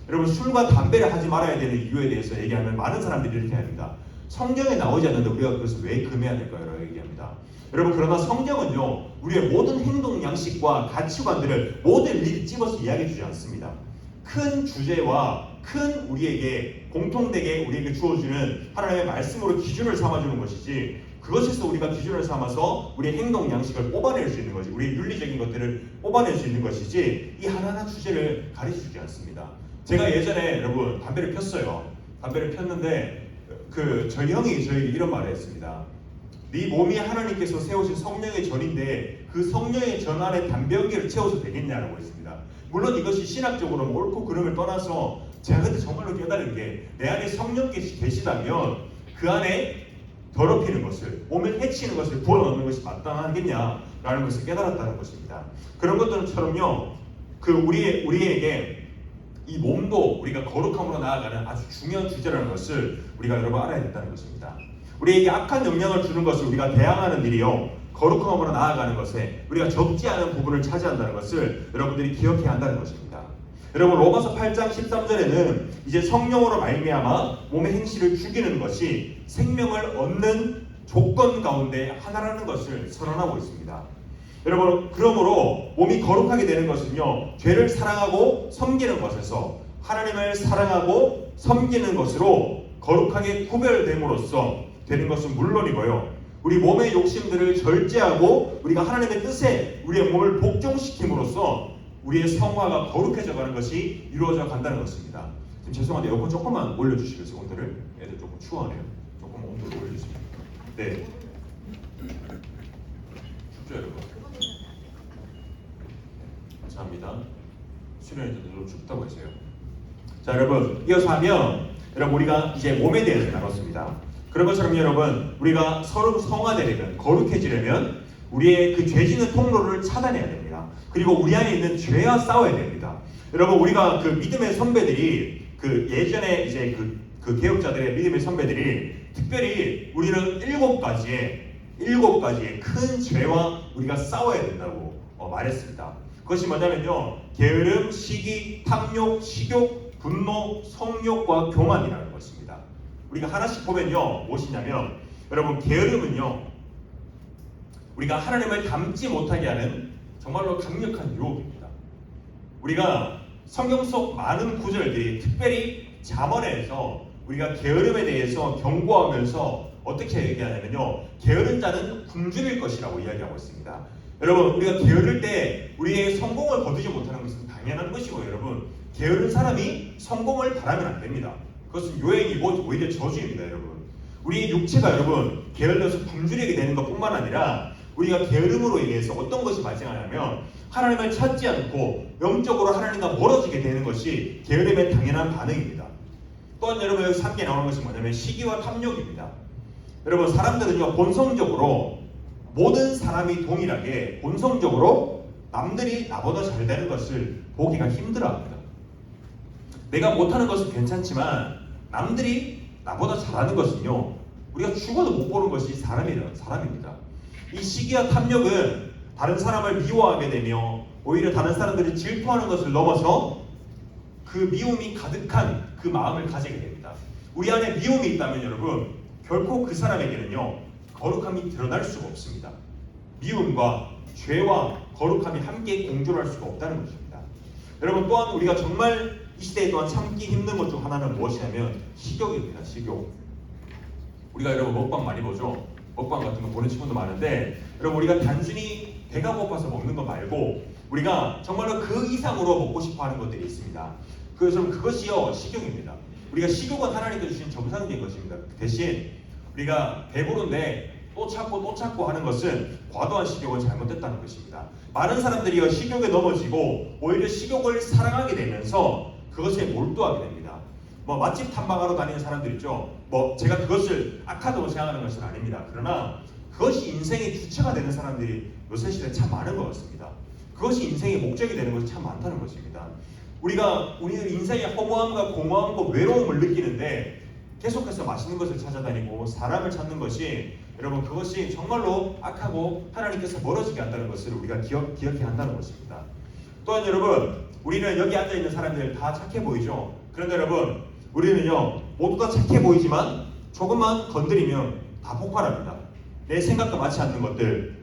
여러분, 술과 담배를 하지 말아야 되는 이유에 대해서 얘기하면 많은 사람들이 이렇게 합니다. 성경에 나오지 않는데 우리가 그것을 왜 금해야 될까요? 라고 얘기합니다. 여러분, 그러나 성경은요 우리의 모든 행동 양식과 가치관들을 모든 일일이 집어서 이야기해 주지 않습니다. 큰 주제와 큰 우리에게 공통되게 우리에게 주어주는 하나님의 말씀으로 기준을 삼아주는 것이지, 그것에서 우리가 기준을 삼아서 우리의 행동 양식을 뽑아낼 수 있는 것이, 우리의 윤리적인 것들을 뽑아낼 수 있는 것이지, 이 하나하나 주제를 가르쳐주지 않습니다. 제가 예전에 여러분 담배를 폈어요. 담배를 폈는데 저희 형이 저에게 이런 말을 했습니다. 네 몸이 하나님께서 세우신 성령의 전인데 그 성령의 전 안에 담배 연기를 채워서 되겠냐라고 했습니다. 물론 이것이 신학적으로 옳고 그름을 떠나서 제가 그때 정말로 깨달은 게, 내 안에 성령께서 계시다면 그 안에 더럽히는 것을, 몸을 해치는 것을 부어넣는 것이 마땅하겠냐라는 것을 깨달았다는 것입니다. 그런 것들처럼요, 우리에게 이 몸도 우리가 거룩함으로 나아가는 아주 중요한 주제라는 것을 우리가 여러분 알아야 된다는 것입니다. 우리에게 악한 영향을 주는 것을 우리가 대항하는 일이요, 거룩함으로 나아가는 것에 우리가 적지 않은 부분을 차지한다는 것을 여러분들이 기억해야 한다는 것입니다. 여러분, 로마서 8장 13절에는 이제 성령으로 말미암아 몸의 행실을 죽이는 것이 생명을 얻는 조건 가운데 하나라는 것을 선언하고 있습니다. 여러분, 그러므로 몸이 거룩하게 되는 것은요, 죄를 사랑하고 섬기는 것에서 하나님을 사랑하고 섬기는 것으로 거룩하게 구별됨으로써 되는 것은 물론이고요, 우리 몸의 욕심들을 절제하고 우리가 하나님의 뜻에 우리의 몸을 복종시킴으로써 우리의 성화가 거룩해져 가는 것이 이루어져 간다는 것입니다. 지금 죄송한데 에어컨 조금만 올려주시겠어요? 온도를? 애들 조금 추워하네요. 조금 온도를 올려주세요. 네. 춥죠 여러분? 감사합니다. 수련회도 좀 춥다고 했어요. 자, 여러분, 이어서 하면 여러분 우리가 이제 몸에 대해서 나눴습니다. 그런 것처럼 여러분, 우리가 서로 성화되려면, 거룩해지려면 우리의 그 죄짓는 통로를 차단해야 됩니다. 그리고 우리 안에 있는 죄와 싸워야 됩니다. 여러분, 우리가 그 믿음의 선배들이 예전에 이제 그 개혁자들의 믿음의 선배들이 특별히 우리는 일곱 가지의 큰 죄와 우리가 싸워야 된다고 말했습니다. 그것이 뭐냐면요, 게으름, 시기, 탐욕, 식욕, 분노, 성욕과 교만이라는 것입니다. 우리가 하나씩 보면요, 무엇이냐면, 여러분, 게으름은요, 우리가 하나님을 닮지 못하게 하는 정말로 강력한 유혹입니다. 우리가 성경 속 많은 구절들이, 특별히 잠언에서 우리가 게으름에 대해서 경고하면서 어떻게 얘기하냐면요, 게으른 자는 굶주릴 것이라고 이야기하고 있습니다. 여러분, 우리가 게으를 때 우리의 성공을 거두지 못하는 것은 당연한 것이고, 여러분, 게으른 사람이 성공을 바라면 안 됩니다. 그것은 요행이고 오히려 저주입니다. 여러분, 우리의 육체가 여러분 게을러서 굶주리게 되는 것뿐만 아니라 우리가 게으름으로 인해서 어떤 것이 발생하냐면 하나님을 찾지 않고 영적으로 하나님과 멀어지게 되는 것이 게으름의 당연한 반응입니다. 또한 여러분, 여기 3개 나오는 것이 뭐냐면 시기와 탐욕입니다. 여러분, 사람들은요 본성적으로, 모든 사람이 동일하게 본성적으로 남들이 나보다 잘 되는 것을 보기가 힘들어합니다. 내가 못하는 것은 괜찮지만 남들이 나보다 잘하는 것은요, 우리가 죽어도 못 보는 것이 사람입니다. 이 시기와 탐욕은 다른 사람을 미워하게 되며 오히려 다른 사람들이 질투하는 것을 넘어서 그 미움이 가득한 그 마음을 가지게 됩니다. 우리 안에 미움이 있다면 여러분, 결코 그 사람에게는요 거룩함이 드러날 수가 없습니다. 미움과 죄와 거룩함이 함께 공존할 수가 없다는 것입니다. 여러분, 또한 우리가 정말 이 시대에 또한 참기 힘든 것 중 하나는 무엇이냐면 식욕입니다. 식욕. 우리가 여러분 먹방 많이 보죠. 먹방 같은 거 보는 친구도 많은데, 여러분, 우리가 단순히 배가 고파서 먹는 거 말고 우리가 정말로 그 이상으로 먹고 싶어 하는 것들이 있습니다. 그래서 그것이요 식욕입니다. 우리가 식욕은 하나님께서 주신 정상적인 것입니다. 대신 우리가 배부른데 또 찾고 하는 것은 과도한 식욕은 잘못됐다는 것입니다. 많은 사람들이요 식욕에 넘어지고 오히려 식욕을 사랑하게 되면서 그것에 몰두하게 됩니다. 뭐 맛집 탐방하러 다니는 사람들 있죠. 뭐 제가 그것을 악하다고 생각하는 것은 아닙니다. 그러나 그것이 인생의 주체가 되는 사람들이 요새 시대에 참 많은 것 같습니다. 그것이 인생의 목적이 되는 것이 참 많다는 것입니다. 우리는 인생의 허무함과 공허함과 외로움을 느끼는데 계속해서 맛있는 것을 찾아다니고 사람을 찾는 것이, 여러분, 그것이 정말로 악하고 하나님께서 멀어지게 한다는 것을 우리가 기억해야 한다는 것입니다. 또한 여러분, 우리는 여기 앉아있는 사람들 다 착해 보이죠. 그런데 여러분, 우리는요 모두 다 착해 보이지만 조금만 건드리면 다 폭발합니다. 내 생각과 맞지 않는 것들,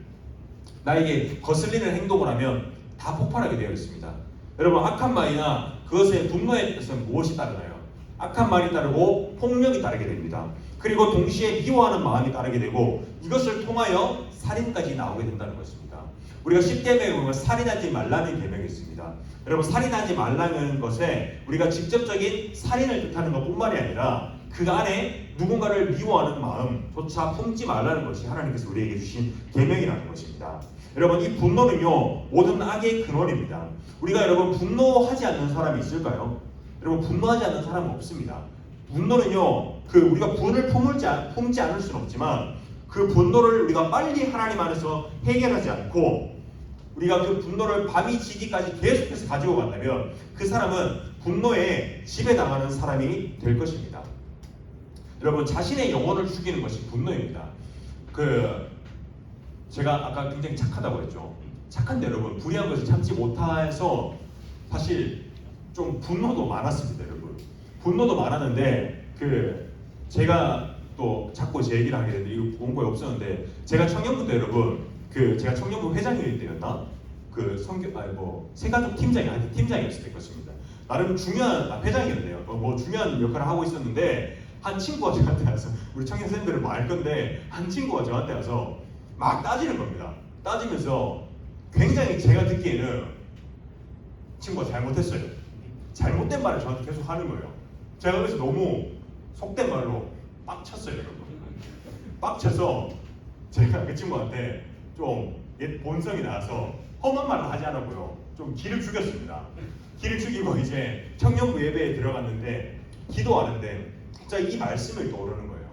나에게 거슬리는 행동을 하면 다 폭발하게 되어 있습니다. 여러분, 악한 말이나 그것의 분노의 뜻은 무엇이 따르나요? 악한 말이 따르고 폭력이 따르게 됩니다. 그리고 동시에 미워하는 마음이 따르게 되고 이것을 통하여 살인까지 나오게 된다는 것입니다. 우리가 10계명에 보면 살인하지 말라는 계명이 있습니다. 여러분, 살인하지 말라는 것에 우리가 직접적인 살인을 뜻하는 것뿐만이 아니라 그 안에 누군가를 미워하는 마음조차 품지 말라는 것이 하나님께서 우리에게 주신 계명이라는 것입니다. 여러분, 이 분노는요 모든 악의 근원입니다. 우리가 여러분 분노하지 않는 사람이 있을까요? 여러분, 분노하지 않는 사람은 없습니다. 분노는요 우리가 분을 품지 않을 수는 없지만 그 분노를 우리가 빨리 하나님 안에서 해결하지 않고 우리가 그 분노를 밤이 지기까지 계속해서 가지고 간다면 그 사람은 분노에 지배당하는 사람이 될 것입니다. 여러분, 자신의 영혼을 죽이는 것이 분노입니다. 제가 아까 굉장히 착하다고 했죠. 착한데 여러분, 불의한 것을 참지 못해서 사실 좀 분노도 많았습니다. 여러분, 분노도 많았는데 제가 또 자꾸 제 얘기를 하게 되는데 이거 원고에 없었는데, 제가 청년부 때 여러분 제가 청년부 회장일 때였나? 세가족 팀장이었을 때 것입니다. 나름 중요한 회장이었네요. 뭐 중요한 역할을 하고 있었는데 한 친구가 저한테 와서, 우리 청년 선생님들은 뭐 알 건데 한 친구가 저한테 와서 막 따지는 겁니다. 따지면서 굉장히 제가 듣기에는 친구가 잘못했어요. 잘못된 말을 저한테 계속 하는 거예요. 제가 그래서 너무 속된 말로 빡쳤어요, 여러분. 빡쳐서 제가 그 친구한테 좀 옛 본성이 나와서 험한 말을 하지 않았고요, 좀 기를 죽였습니다. 기를 죽이고 이제 청년부 예배에 들어갔는데 기도하는데 갑자기 이 말씀을 떠오르는 거예요.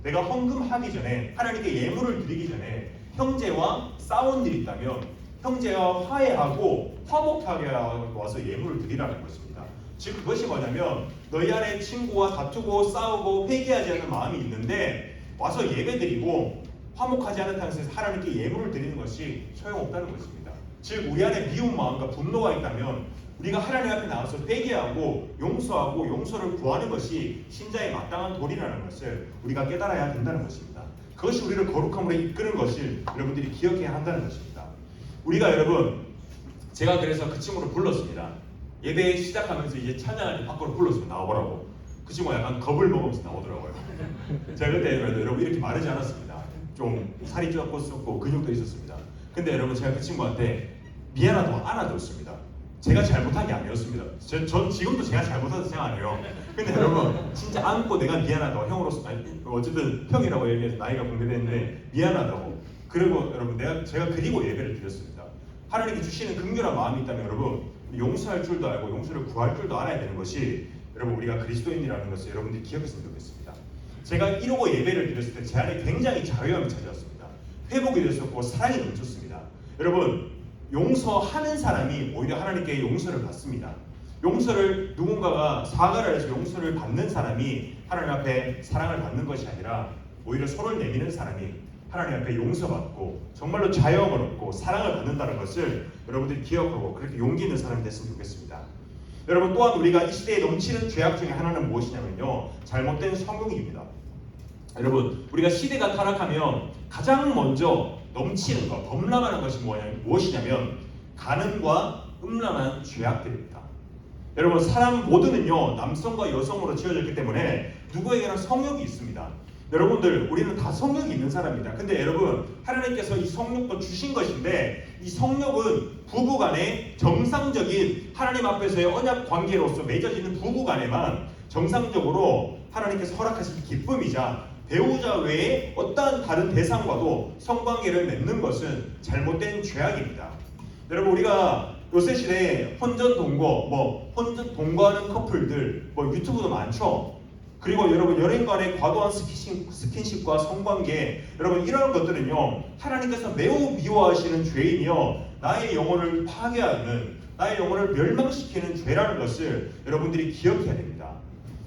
내가 헌금하기 전에, 하나님께 예물을 드리기 전에 형제와 싸운 일이 있다면 형제와 화해하고 화목하게 와서 예물을 드리라는 것입니다. 즉 그것이 뭐냐면 너희 안에 친구와 다투고 싸우고 회개하지 않는 마음이 있는데 와서 예배드리고 화목하지 않은 상태에서 하나님께 예물을 드리는 것이 소용없다는 것입니다. 즉 우리 안에 미운 마음과 분노가 있다면 우리가 하나님 앞에 나와서 회개하고 용서하고 용서를 구하는 것이 신자의 마땅한 도리라는 것을 우리가 깨달아야 된다는 것입니다. 그것이 우리를 거룩함으로 이끄는 것을 여러분들이 기억해야 한다는 것입니다. 우리가 여러분, 제가 그래서 그 친구를 불렀습니다. 예배 시작하면서 이제 찬양할 때 밖으로 불렀습니다. 나와보라고. 그 친구가 약간 겁을 먹으면서 나오더라고요. 제가 그때 여러분 이렇게 마르지 않았습니다. 좀 살이 쪘고 근육도 있었습니다. 근데 여러분 제가 그 친구한테 미안하다고 안아줬습니다. 제가 잘못한 게 아니었습니다. 전 지금도 제가 잘못해서 생각 안 해요. 근데 여러분 진짜 안고 내가 미안하다고 형으로서 어쨌든 형이라고 얘기해서 나이가 공개됐는데 미안하다고 그리고 여러분 제가 그리고 예배를 드렸습니다. 하나님께 주시는 긍휼한 마음이 있다면 여러분 용서할 줄도 알고 용서를 구할 줄도 알아야 되는 것이 여러분 우리가 그리스도인이라는 것을 여러분들이 기억했으면 좋겠습니다. 제가 이러고 예배를 드렸을 때 제 안에 굉장히 자유함이 찾아왔습니다. 회복이 됐었고 사랑이 넘쳤습니다. 여러분 용서하는 사람이 오히려 하나님께 용서를 받습니다. 용서를 누군가가 사과를 해서 용서를 받는 사람이 하나님 앞에 사랑을 받는 것이 아니라 오히려 손을 내미는 사람이 하나님 앞에 용서받고 정말로 자유함을 얻고 사랑을 받는다는 것을 여러분들이 기억하고 그렇게 용기 있는 사람이 됐으면 좋겠습니다. 여러분 또한 우리가 이 시대에 넘치는 죄악 중에 하나는 무엇이냐면요, 잘못된 성욕입니다. 여러분 우리가 시대가 타락하면 가장 먼저 넘치는 것, 범람하는 것이 무엇이냐면 간음과 음란한 죄악들입니다. 여러분 사람 모두는요 남성과 여성으로 지어졌기 때문에 누구에게나 성욕이 있습니다. 여러분들 우리는 다 성욕이 있는 사람입니다. 근데 여러분 하나님께서 이 성욕도 주신 것인데 이 성욕은 부부간의 정상적인 하나님 앞에서의 언약 관계로서 맺어지는 부부간에만 정상적으로 하나님께서 허락하신 기쁨이자 배우자 외에 어떠한 다른 대상과도 성관계를 맺는 것은 잘못된 죄악입니다. 여러분 우리가 요새 시대에 혼전 동거, 혼전 동거하는 커플들 유튜브도 많죠. 그리고 여러분 연인 간의 과도한 스킨십과 성관계 여러분 이런 것들은요 하나님께서 매우 미워하시는 죄이며 나의 영혼을 파괴하는 나의 영혼을 멸망시키는 죄라는 것을 여러분들이 기억해야 됩니다.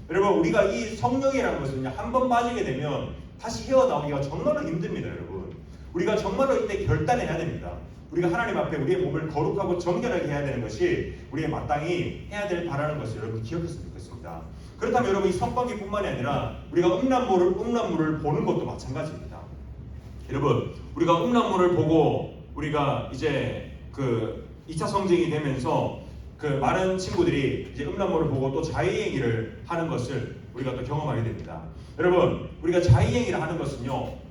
여러분 우리가 이 성령이라는 것은 한 번 빠지게 되면 다시 헤어나오기가 정말로 힘듭니다. 여러분 우리가 정말로 이때 결단해야 됩니다. 우리가 하나님 앞에 우리의 몸을 거룩하고 정결하게 해야 되는 것이 우리의 마땅히 해야 될 바라는 것을 여러분 기억했으면 좋겠습니다. 그렇다면 여러분 이 성관계뿐만이 아니라 우리가 음란물을 보는 것도 마찬가지입니다. 여러분 우리가 음란물을 보고 우리가 이제 그 2차 성징이 되면서 그 많은 친구들이 이제 음란물을 보고 또 자의행위를 하는 것을 우리가 또 경험하게 됩니다. 여러분 우리가 자의행위를 하는 것은요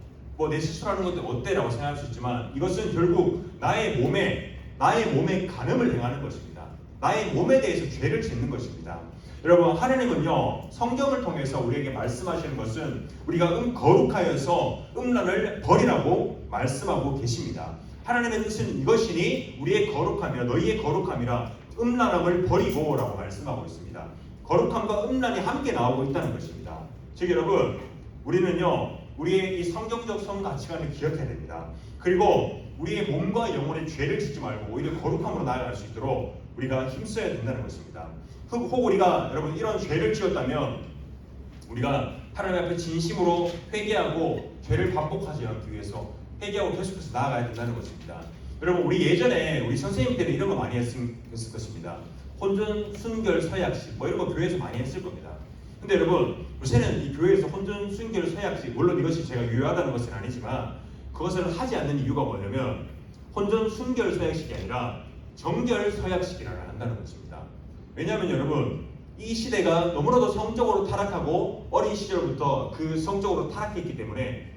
내 스스로 하는 것도 어때라고 생각할 수 있지만 이것은 결국 나의 몸에 간음을 행하는 것입니다. 나의 몸에 대해서 죄를 짓는 것입니다. 여러분 하나님은요 성경을 통해서 우리에게 말씀하시는 것은 우리가 거룩하여서 음란을 버리라고 말씀하고 계십니다. 하나님의 뜻은 이것이니 우리의 거룩함이라 너희의 거룩함이라 음란함을 버리고 라고 말씀하고 있습니다. 거룩함과 음란이 함께 나오고 있다는 것입니다. 즉 여러분 우리는요 우리의 이 성경적 성 가치관을 기억해야 됩니다. 그리고 우리의 몸과 영혼의 죄를 짓지 말고 오히려 거룩함으로 나아갈 수 있도록 우리가 힘써야 된다는 것입니다. 혹 우리가 여러분 이런 죄를 지었다면 우리가 하나님 앞에 진심으로 회개하고 죄를 반복하지 않기 위해서 회개하고 계속해서 나아가야 된다는 것입니다. 여러분 우리 예전에 우리 선생님 때는 이런 거 많이 했을 것입니다. 혼전, 순결, 서약식 이런 거 교회에서 많이 했을 겁니다. 근데 여러분 요새는 이 교회에서 혼전, 순결, 서약식 물론 이것이 제가 유효하다는 것은 아니지만 그것을 하지 않는 이유가 뭐냐면 혼전, 순결, 서약식이 아니라 정결, 서약식이라고 한다는 것입니다. 왜냐하면 여러분 이 시대가 너무나도 성적으로 타락하고 어린 시절부터 그 성적으로 타락했기 때문에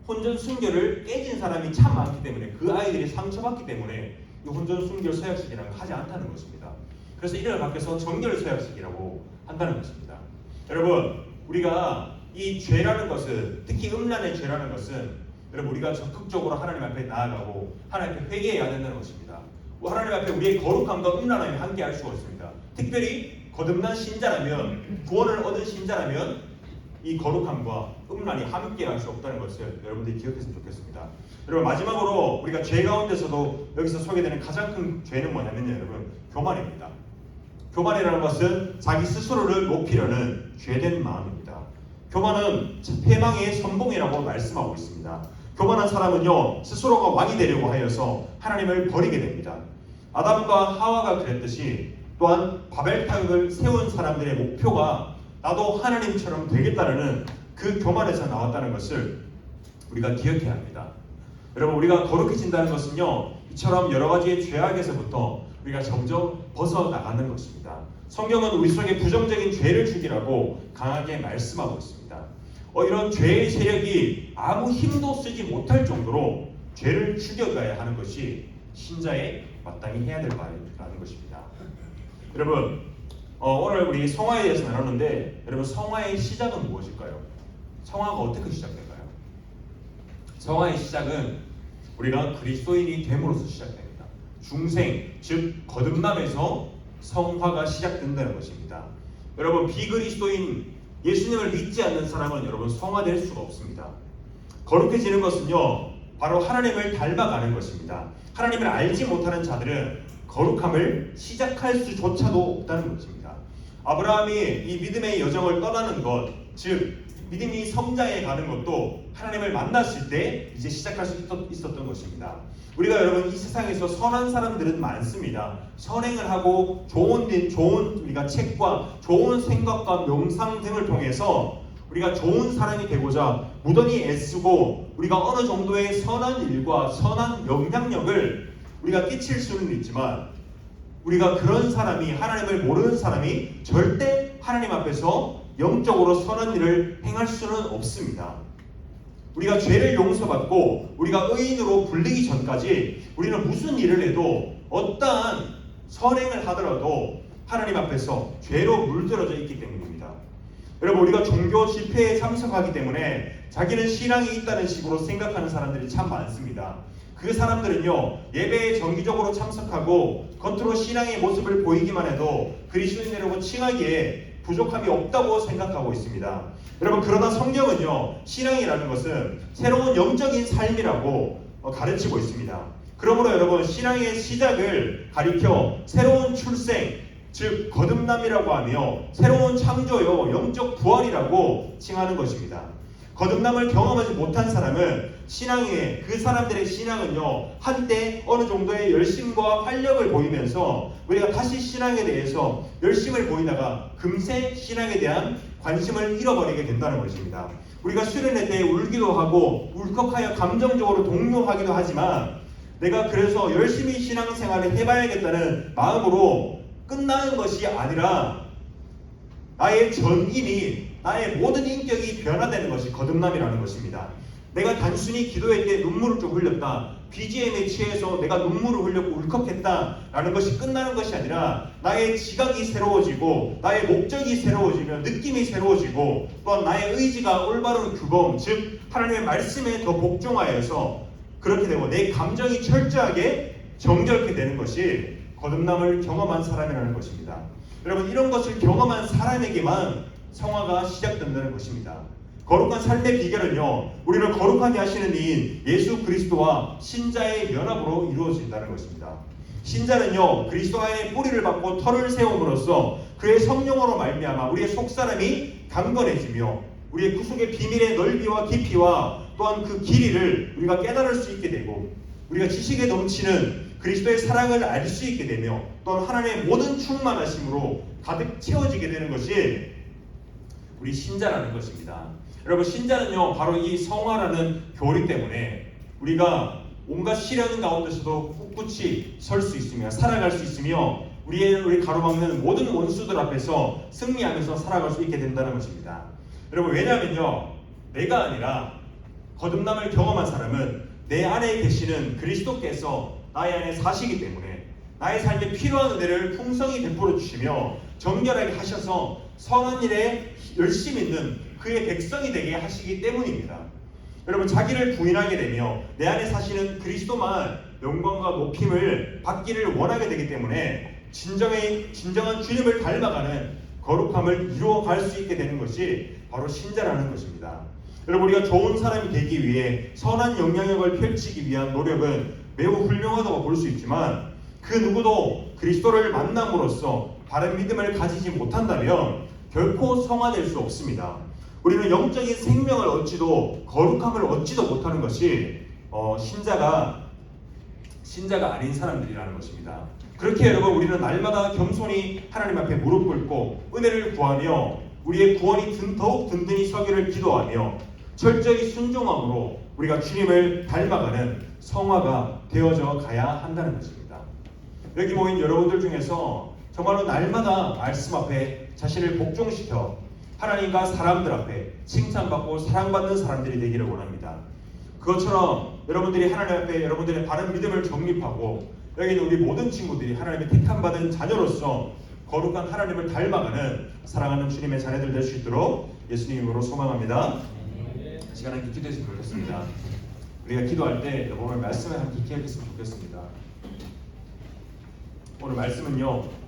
혼전, 순결을 깨진 사람이 참 많기 때문에 그 아이들이 상처받기 때문에 이 혼전, 순결, 서약식이라는 걸 하지 않다는 것입니다. 그래서 이를 바뀌어서 정결, 서약식이라고 한다는 것입니다. 여러분 우리가 이 죄라는 것은 특히 음란의 죄라는 것은 여러분 우리가 적극적으로 하나님 앞에 나아가고 하나님 앞에 회개해야 된다는 것입니다. 하나님 앞에 우리의 거룩함과 음란함이 함께 할 수가 없습니다. 특별히 거듭난 신자라면 구원을 얻은 신자라면 이 거룩함과 음란이 함께 할 수 없다는 것을 여러분들이 기억했으면 좋겠습니다. 여러분 마지막으로 우리가 죄 가운데서도 여기서 소개되는 가장 큰 죄는 뭐냐면요 여러분 교만입니다. 교만이라는 것은 자기 스스로를 높이려는 죄된 마음입니다. 교만은 패망의 선봉이라고 말씀하고 있습니다. 교만한 사람은요 스스로가 왕이 되려고 하여서 하나님을 버리게 됩니다. 아담과 하와가 그랬듯이 또한 바벨탑을 세운 사람들의 목표가 나도 하나님처럼 되겠다는 그 교만에서 나왔다는 것을 우리가 기억해야 합니다. 여러분 우리가 거룩해진다는 것은요 이처럼 여러 가지의 죄악에서부터 우리가 점점 벗어나가는 것입니다. 성경은 우리 속에 부정적인 죄를 죽이라고 강하게 말씀하고 있습니다. 이런 죄의 세력이 아무 힘도 쓰지 못할 정도로 죄를 죽여가야 하는 것이 신자의 마땅히 해야 될 바라는 것입니다. 여러분, 오늘 우리 성화에 대해서 나눴는데, 여러분, 성화의 시작은 무엇일까요? 성화가 어떻게 시작될까요? 성화의 시작은 우리가 그리스도인이 됨으로써 시작됩니다. 중생, 즉 거듭남에서 성화가 시작된다는 것입니다. 여러분, 비그리스도인, 예수님을 믿지 않는 사람은 여러분 성화될 수가 없습니다. 거룩해지는 것은요, 바로 하나님을 닮아가는 것입니다. 하나님을 알지 못하는 자들은 거룩함을 시작할 수조차도 없다는 것입니다. 아브라함이 이 믿음의 여정을 떠나는 것, 즉 믿음이 성장해 가는 것도 하나님을 만났을 때 이제 시작할 수 있었던 것입니다. 우리가 여러분 이 세상에서 선한 사람들은 많습니다. 선행을 하고 좋은 우리가 책과 좋은 생각과 명상 등을 통해서 우리가 좋은 사람이 되고자 무던히 애쓰고 우리가 어느 정도의 선한 일과 선한 영향력을 우리가 끼칠 수는 있지만, 우리가 그런 사람이, 하나님을 모르는 사람이 절대 하나님 앞에서 영적으로 선한 일을 행할 수는 없습니다. 우리가 죄를 용서받고 우리가 의인으로 불리기 전까지 우리는 무슨 일을 해도, 어떠한 선행을 하더라도 하나님 앞에서 죄로 물들어져 있기 때문입니다. 여러분, 우리가 종교 집회에 참석하기 때문에 자기는 신앙이 있다는 식으로 생각하는 사람들이 참 많습니다. 그 사람들은요, 예배에 정기적으로 참석하고 겉으로 신앙의 모습을 보이기만 해도 그리스도인이라고 칭하기에 부족함이 없다고 생각하고 있습니다. 여러분, 그러나 성경은요, 신앙이라는 것은 새로운 영적인 삶이라고 가르치고 있습니다. 그러므로 여러분, 신앙의 시작을 가리켜 새로운 출생, 즉 거듭남이라고 하며 새로운 창조요, 영적 부활이라고 칭하는 것입니다. 거듭남을 경험하지 못한 사람은 신앙에, 그 사람들의 신앙은요, 한때 어느 정도의 열심과 활력을 보이면서 우리가 다시 신앙에 대해서 열심을 보이다가 금세 신앙에 대한 관심을 잃어버리게 된다는 것입니다. 우리가 수련회 때 울기도 하고 울컥하여 감정적으로 동요하기도 하지만, 내가 그래서 열심히 신앙생활을 해봐야겠다는 마음으로 끝나는 것이 아니라 나의 전인이, 나의 모든 인격이 변화되는 것이 거듭남이라는 것입니다. 내가 단순히 기도할 때 눈물을 좀 흘렸다, BGM에 취해서 내가 눈물을 흘렸고 울컥했다라는 것이 끝나는 것이 아니라 나의 지각이 새로워지고 나의 목적이 새로워지며 느낌이 새로워지고 또한 나의 의지가 올바른 규범, 즉 하나님의 말씀에 더 복종하여서 그렇게 되고 내 감정이 철저하게 정결케 되는 것이 거듭남을 경험한 사람이라는 것입니다. 여러분, 이런 것을 경험한 사람에게만 성화가 시작된다는 것입니다. 거룩한 삶의 비결은요, 우리를 거룩하게 하시는 이인 예수 그리스도와 신자의 연합으로 이루어진다는 것입니다. 신자는요, 그리스도 안에 뿌리를 받고 터를 세움으로써 그의 성령으로 말미암아 우리의 속사람이 강건해지며 우리의 구속의 비밀의 넓이와 깊이와 또한 그 길이를 우리가 깨달을 수 있게 되고, 우리가 지식에 넘치는 그리스도의 사랑을 알 수 있게 되며 또한 하나님의 모든 충만하심으로 가득 채워지게 되는 것이 우리 신자라는 것입니다. 여러분, 신자는요, 바로 이 성화라는 교리 때문에 우리가 온갖 시련 가운데서도 꿋꿋이 설 수 있으며 살아갈 수 있으며 우리 가로막는 모든 원수들 앞에서 승리하면서 살아갈 수 있게 된다는 것입니다. 여러분, 왜냐하면요, 내가 아니라 거듭남을 경험한 사람은 내 안에 계시는 그리스도께서 나의 안에 사시기 때문에 나의 삶에 필요한 은혜를 풍성히 베풀어 주시며 정결하게 하셔서 선한 일에 열심히 있는 그의 백성이 되게 하시기 때문입니다. 여러분, 자기를 부인하게 되며 내 안에 사시는 그리스도만 영광과 높임을 받기를 원하게 되기 때문에 진정한 주님을 닮아가는 거룩함을 이루어갈 수 있게 되는 것이 바로 신자라는 것입니다. 여러분, 우리가 좋은 사람이 되기 위해 선한 영향력을 펼치기 위한 노력은 매우 훌륭하다고 볼 수 있지만, 그 누구도 그리스도를 만남으로써 바른 믿음을 가지지 못한다면 결코 성화될 수 없습니다. 우리는 영적인 생명을 얻지도 거룩함을 얻지도 못하는 것이 신자가 아닌 사람들이라는 것입니다. 그렇게 여러분, 우리는 날마다 겸손히 하나님 앞에 무릎 꿇고 은혜를 구하며 우리의 구원이 더욱 든든히 서기를 기도하며 철저히 순종함으로 우리가 주님을 닮아가는 성화가 되어져 가야 한다는 것입니다. 여기 모인 여러분들 중에서 정말로 날마다 말씀 앞에 자신을 복종시켜 하나님과 사람들 앞에 칭찬받고 사랑받는 사람들이 되기를 원합니다. 그것처럼 여러분들이 하나님 앞에 여러분들의 바른 믿음을 정립하고 여기는 우리 모든 친구들이 하나님의 택함받은 자녀로서 거룩한 하나님을 닮아가는 사랑하는 주님의 자녀들 될 수 있도록 예수님으로 소망합니다. 시간은 기도했으면 좋겠습니다. 우리가 기도할 때 오늘 말씀을 함께 기억했으면 좋겠습니다. 오늘 말씀은요,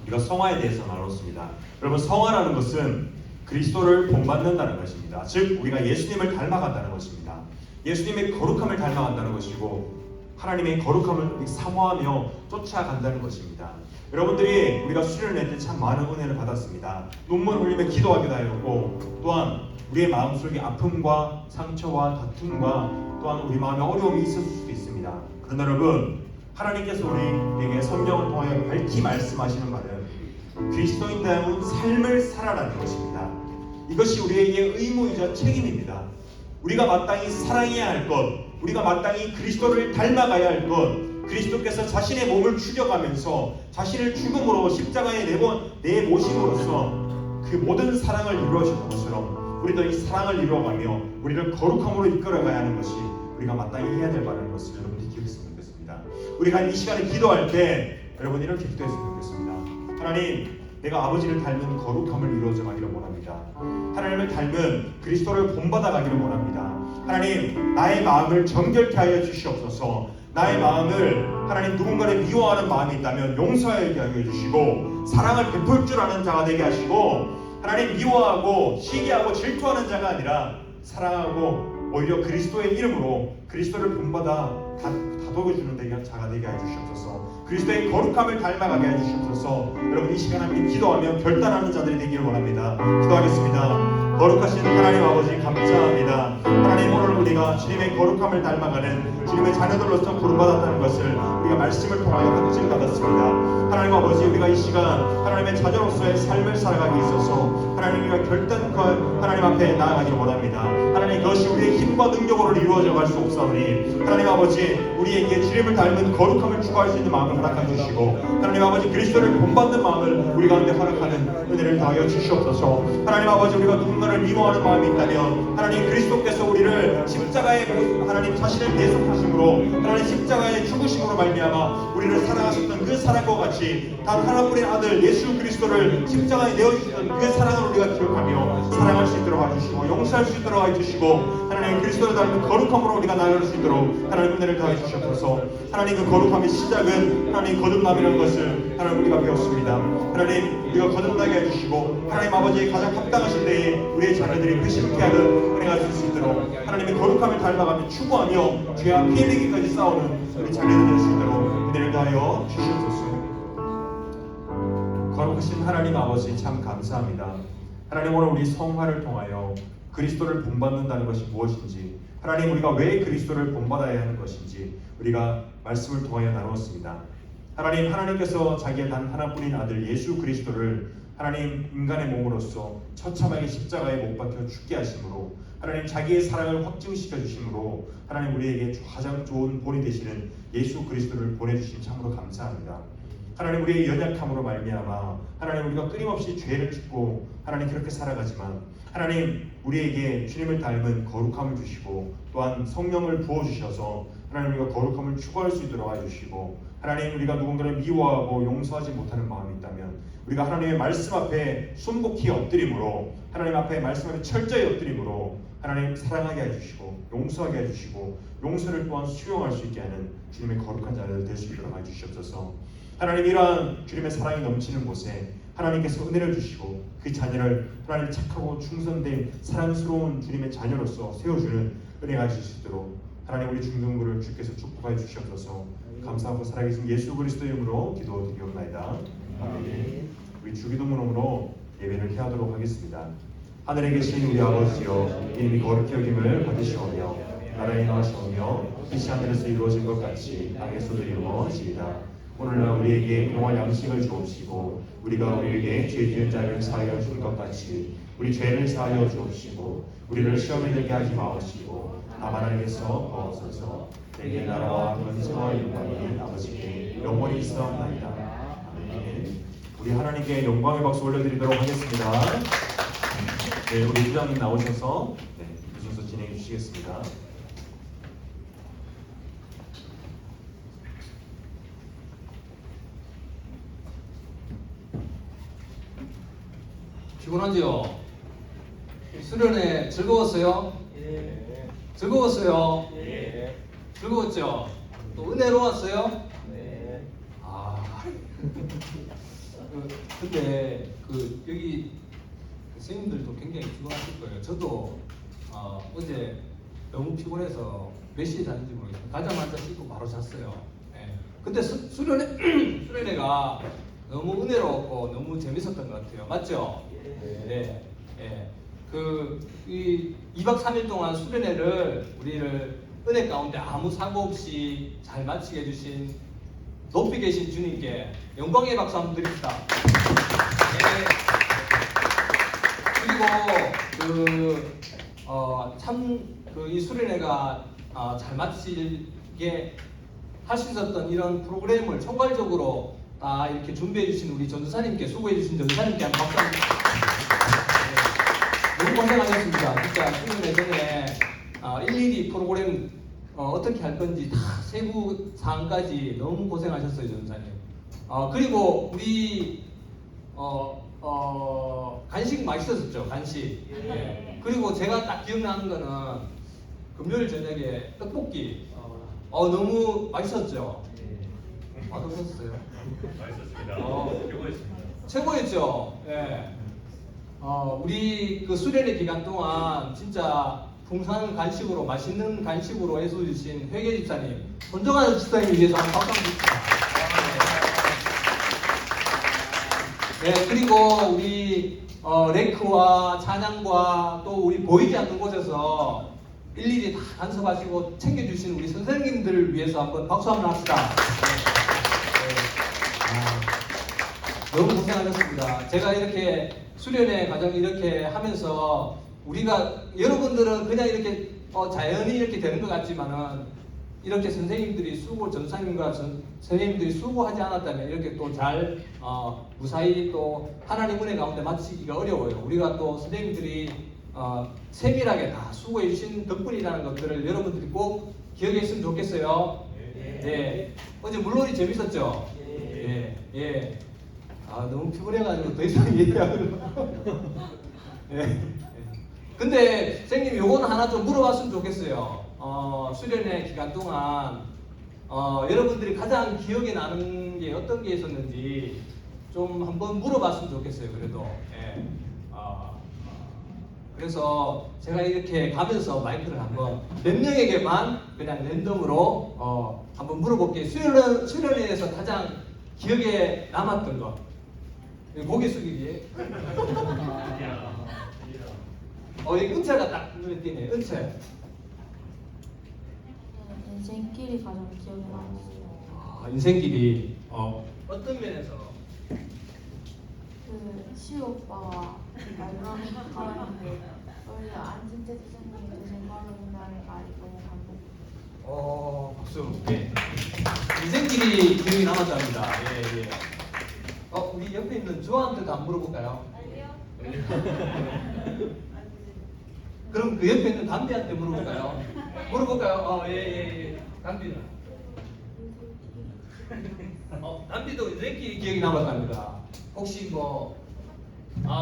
우리가 성화에 대해서 나눴습니다. 여러분, 성화라는 것은 그리스도를 본받는다는 것입니다. 즉 우리가 예수님을 닮아간다는 것입니다. 예수님의 거룩함을 닮아간다는 것이고 하나님의 거룩함을 사모하며 쫓아간다는 것입니다. 여러분들이 우리가 수련을 낼 때 참 많은 은혜를 받았습니다. 눈물 흘리며 기도하기도 하였고 또한 우리의 마음속에 아픔과 상처와 다툼과 또한 우리 마음에 어려움이 있었을 수도 있습니다. 그러나 여러분, 하나님께서 우리에게 성령을 통하여 밝히 말씀하시는 말은 그리스도인다운 삶을 살아라는 것입니다. 이것이 우리에게 의무이자 책임입니다. 우리가 마땅히 사랑해야 할 것, 우리가 마땅히 그리스도를 닮아가야 할 것, 그리스도께서 자신의 몸을 죽여가면서 자신을 죽음으로 십자가에 내모심으로써 그 모든 사랑을 이루어주는 것처럼 우리도 이 사랑을 이루어가며 우리를 거룩함으로 이끌어가야 하는 것이 우리가 마땅히 해야 될 바라는 것을 여러분들이 기억했으면 좋겠습니다. 우리가 이 시간에 기도할 때 여러분 이렇게 기도했으면 좋겠습니다. 하나님, 내가 아버지를 닮은 거룩함을 이루어져 가기를 원합니다. 하나님을 닮은 그리스도를 본받아 가기를 원합니다. 하나님, 나의 마음을 정결케 하여 주시옵소서. 나의 마음을 하나님 누군가를 미워하는 마음이 있다면 용서하게 하여 주시고 사랑을 베풀 줄 아는 자가 되게 하시고 하나님 미워하고 시기하고 질투하는 자가 아니라 사랑하고 오히려 그리스도의 이름으로 그리스도를 본받아 다독여주는 자가 되게 해주시옵소서. 그리스도의 거룩함을 닮아가게 해주시옵소서. 여러분 이 시간 함께 기도하며 결단하는 자들이 되기를 원합니다. 기도하겠습니다. 거룩하신 하나님 아버지 감사합니다. 하나님, 오늘 우리가 주님의 거룩함을 닮아가는 주님의 자녀들로서 부름받았다는 것을 우리가 말씀을 통하여 확증받았습니다. 하나님 아버지, 우리가 이 시간 하나님의 자녀로서의 삶을 살아가기 있어서 하나님, 우리가 결단과 하나님 앞에 나아가기를 원합니다. 하나님, 그것이 우리의 힘과 능력으로 이루어져 갈 수 없사오니 하나님 아버지, 우리에게 주님을 닮은 거룩함을 추구할 수 있는 마음을 허락해 주시고 하나님 아버지, 그리스도를 본받는 마음을 우리 가운데 허락하는 은혜를 더하여 주시옵소서. 하나님 아버지, 우리가 누군가를 미워하는 마음이 있다면 하나님, 그리스도께서 우리를 십자가에 하나님 자신을 대속하심으로 하나님 십자가의 죽으심으로 말미암아 우리를 사랑하셨던 그 사랑과 같이 단 하나뿐인 아들 예수 그리스도를 십자가에 내어주셨던 그 사랑을 우리가 기억하며 사랑할 수 있도록 해주시고 용서할 수 있도록 해주시고 하나님, 그리스도를 닮은 거룩함으로 우리가 나아갈 수 있도록 하나님 은혜를 더해 주시옵소서. 하나님, 그 거룩함의 시작은 하나님 거듭남이라는 것을 하나님 우리가 배웠습니다. 하나님, 우리가 거듭나게 해주시고 하나님 아버지의 가장 합당하신 때에 우리의 자녀들이 회심케 하는 은혜가 될 수 있도록 하나님의 거룩함을 닮아가며 추구하며 죄와 피 흘리기까지 싸우는 우리 자녀들 될 수 있도록 은혜를 더하여 주시옵소서. 거룩하신 하나님 아버지 참 감사합니다. 하나님, 오늘 우리 성화를 통하여 그리스도를 본받는다는 것이 무엇인지, 하나님 우리가 왜 그리스도를 본받아야 하는 것인지 우리가 말씀을 통하여 나누었습니다. 하나님, 하나님께서 자기의 단 하나뿐인 아들 예수 그리스도를 하나님 인간의 몸으로서 처참하게 십자가에 못 박혀 죽게 하심으로 하나님 자기의 사랑을 확증시켜 주심으로 하나님 우리에게 가장 좋은 본이 되시는 예수 그리스도를 보내주신 참으로 감사합니다. 하나님, 우리의 연약함으로 말미암아 하나님 우리가 끊임없이 죄를 짓고 하나님 그렇게 살아가지만 하나님, 우리에게 주님을 닮은 거룩함을 주시고 또한 성령을 부어주셔서 하나님 우리가 거룩함을 추구할 수 있도록 해주시고 하나님, 우리가 누군가를 미워하고 용서하지 못하는 마음이 있다면 우리가 하나님의 말씀 앞에 순복히 엎드림으로 하나님 앞에 말씀 앞에 철저히 엎드림으로 하나님 사랑하게 해주시고 용서하게 해주시고 용서를 또한 수용할 수 있게 하는 주님의 거룩한 자들 될 수 있도록 해주시옵소서. 하나님, 이러한 주님의 사랑이 넘치는 곳에 하나님께서 은혜를 주시고 그 자녀를 하나님 착하고 충성된 사랑스러운 주님의 자녀로서 세워주는 은혜가 있을 수 있도록 하나님 우리 중등부를 주께서 축복하여 주시옵소서. 감사하고 살아계신 예수 그리스도 이름으로 기도드리옵나이다. 아멘. 우리 주기도문으로 예배를 해하도록 하겠습니다. 하늘에 계신 우리 아버지여, 이름이 거룩히 여김을 받으시오며 나라에 나시오며 뜻이 하늘에서 이루어진 것 같이 땅에서도 이루어지이다. 오늘날 우리에게 영원한 양식을 주옵시고 우리가 우리에게 죄 지은 자를 사하여 준 것 같이 우리 죄를 사하여 주옵시고 우리를 시험에 들게 하지 마옵시고 다만 하나님께서 거하소서. 내게 나라와 권세와 영광이 아버지께 영원히 있사옵나이다. 아멘. 우리 하나님께 영광의 박수 올려드리도록 하겠습니다. 네, 우리 부장님 나오셔서 이 순서 진행해 주시겠습니다. 피곤하지요? 수련회 즐거웠어요? 예. 즐거웠어요? 예. 즐거웠죠? 또 은혜로웠어요? 네. 아. 근데 여기 선생님들도 굉장히 피곤하실 거예요. 저도 어제 너무 피곤해서 몇 시에 잤는지 모르겠어요. 가자마자 씻고 바로 잤어요. 예. 근데 수련회가 너무 은혜로웠고 너무 재밌었던 것 같아요. 맞죠? 네. 예. 이 2박 3일 동안 수련회를 우리를 은혜 가운데 아무 사고 없이 잘 마치게 해주신 높이 계신 주님께 영광의 박수 한번 드립시다. 네. 그리고 이 수련회가 잘 마치게 할 수 있었던 이런 프로그램을 총괄적으로 다 이렇게 준비해 주신 우리 전도사님께, 수고해 주신 전도사님께 한번 박수 한번 네. 너무 고생하셨습니다. 진짜 수련회 전에 일일이 프로그램 어떻게 할 건지 다 세부 사항까지 너무 고생하셨어요, 전도사님. 그리고 우리 간식 맛있었죠, 간식. 예. 그리고 제가 딱 기억나는 거는 금요일 저녁에 떡볶이. 너무 맛있었죠. 맛없었어요. 맛있었습니다. 최고였죠. 예. 우리 그 수련회 기간 동안 진짜 풍성한 간식으로, 맛있는 간식으로 애써주신 회계 집사님, 손정환 집사님을 위해서 한번 박수 한번 줍시다. 네, 그리고 우리 레크와 찬양과 또 우리 보이지 않는 곳에서 일일이 다 간섭하시고 챙겨주신 우리 선생님들을 위해서 한번 박수 한번 합시다. 너무 고생하셨습니다. 제가 이렇게 수련회 과정 이렇게 하면서 우리가 여러분들은 그냥 이렇게 자연히 이렇게 되는 것 같지만은 이렇게 선생님들이 전사님과 선생님들이 수고하지 않았다면 이렇게 또 잘 무사히 또 하나님 은혜 가운데 마치기가 어려워요. 우리가 또 선생님들이 세밀하게 다 수고해 주신 덕분이라는 것들을 여러분들이 꼭 기억했으면 좋겠어요. 네. 어제 물놀이 재밌었죠? 예. 예. 너무 피곤해가지고 더 이상 얘기하기로. 예. 근데 선생님 요거는 하나 좀 물어봤으면 좋겠어요. 수련회 기간 동안 여러분들이 가장 기억에 나는 게 어떤 게 있었는지 좀 한번 물어봤으면 좋겠어요. 그래도 예. 그래서 제가 이렇게 가면서 마이크를 한번 몇 명에게만 그냥 랜덤으로 한번 물어볼게요. 수련회에서 가장 기억에 남았던 거. 고개 숙이기. 이 은채가 딱 눈에 띄네. 은채. 인생길이 가장 기억에 남았어요. 인생길이 어떤 면에서? 시우 오빠가 말만 하는데 원래 앉은 때 선생님이 그 생각을 한다는 말이 너무 감동. 박수. 예. 인생길이 기억이 남았답니다. 예, 예. 우리 옆에 있는 주아한테도 안 물어볼까요? 아니요. 그럼 그 옆에 있는 담비한테 물어볼까요? 물어볼까요? 예. 담비는? 담비도 인생길이 기억이 남았답니다. 혹시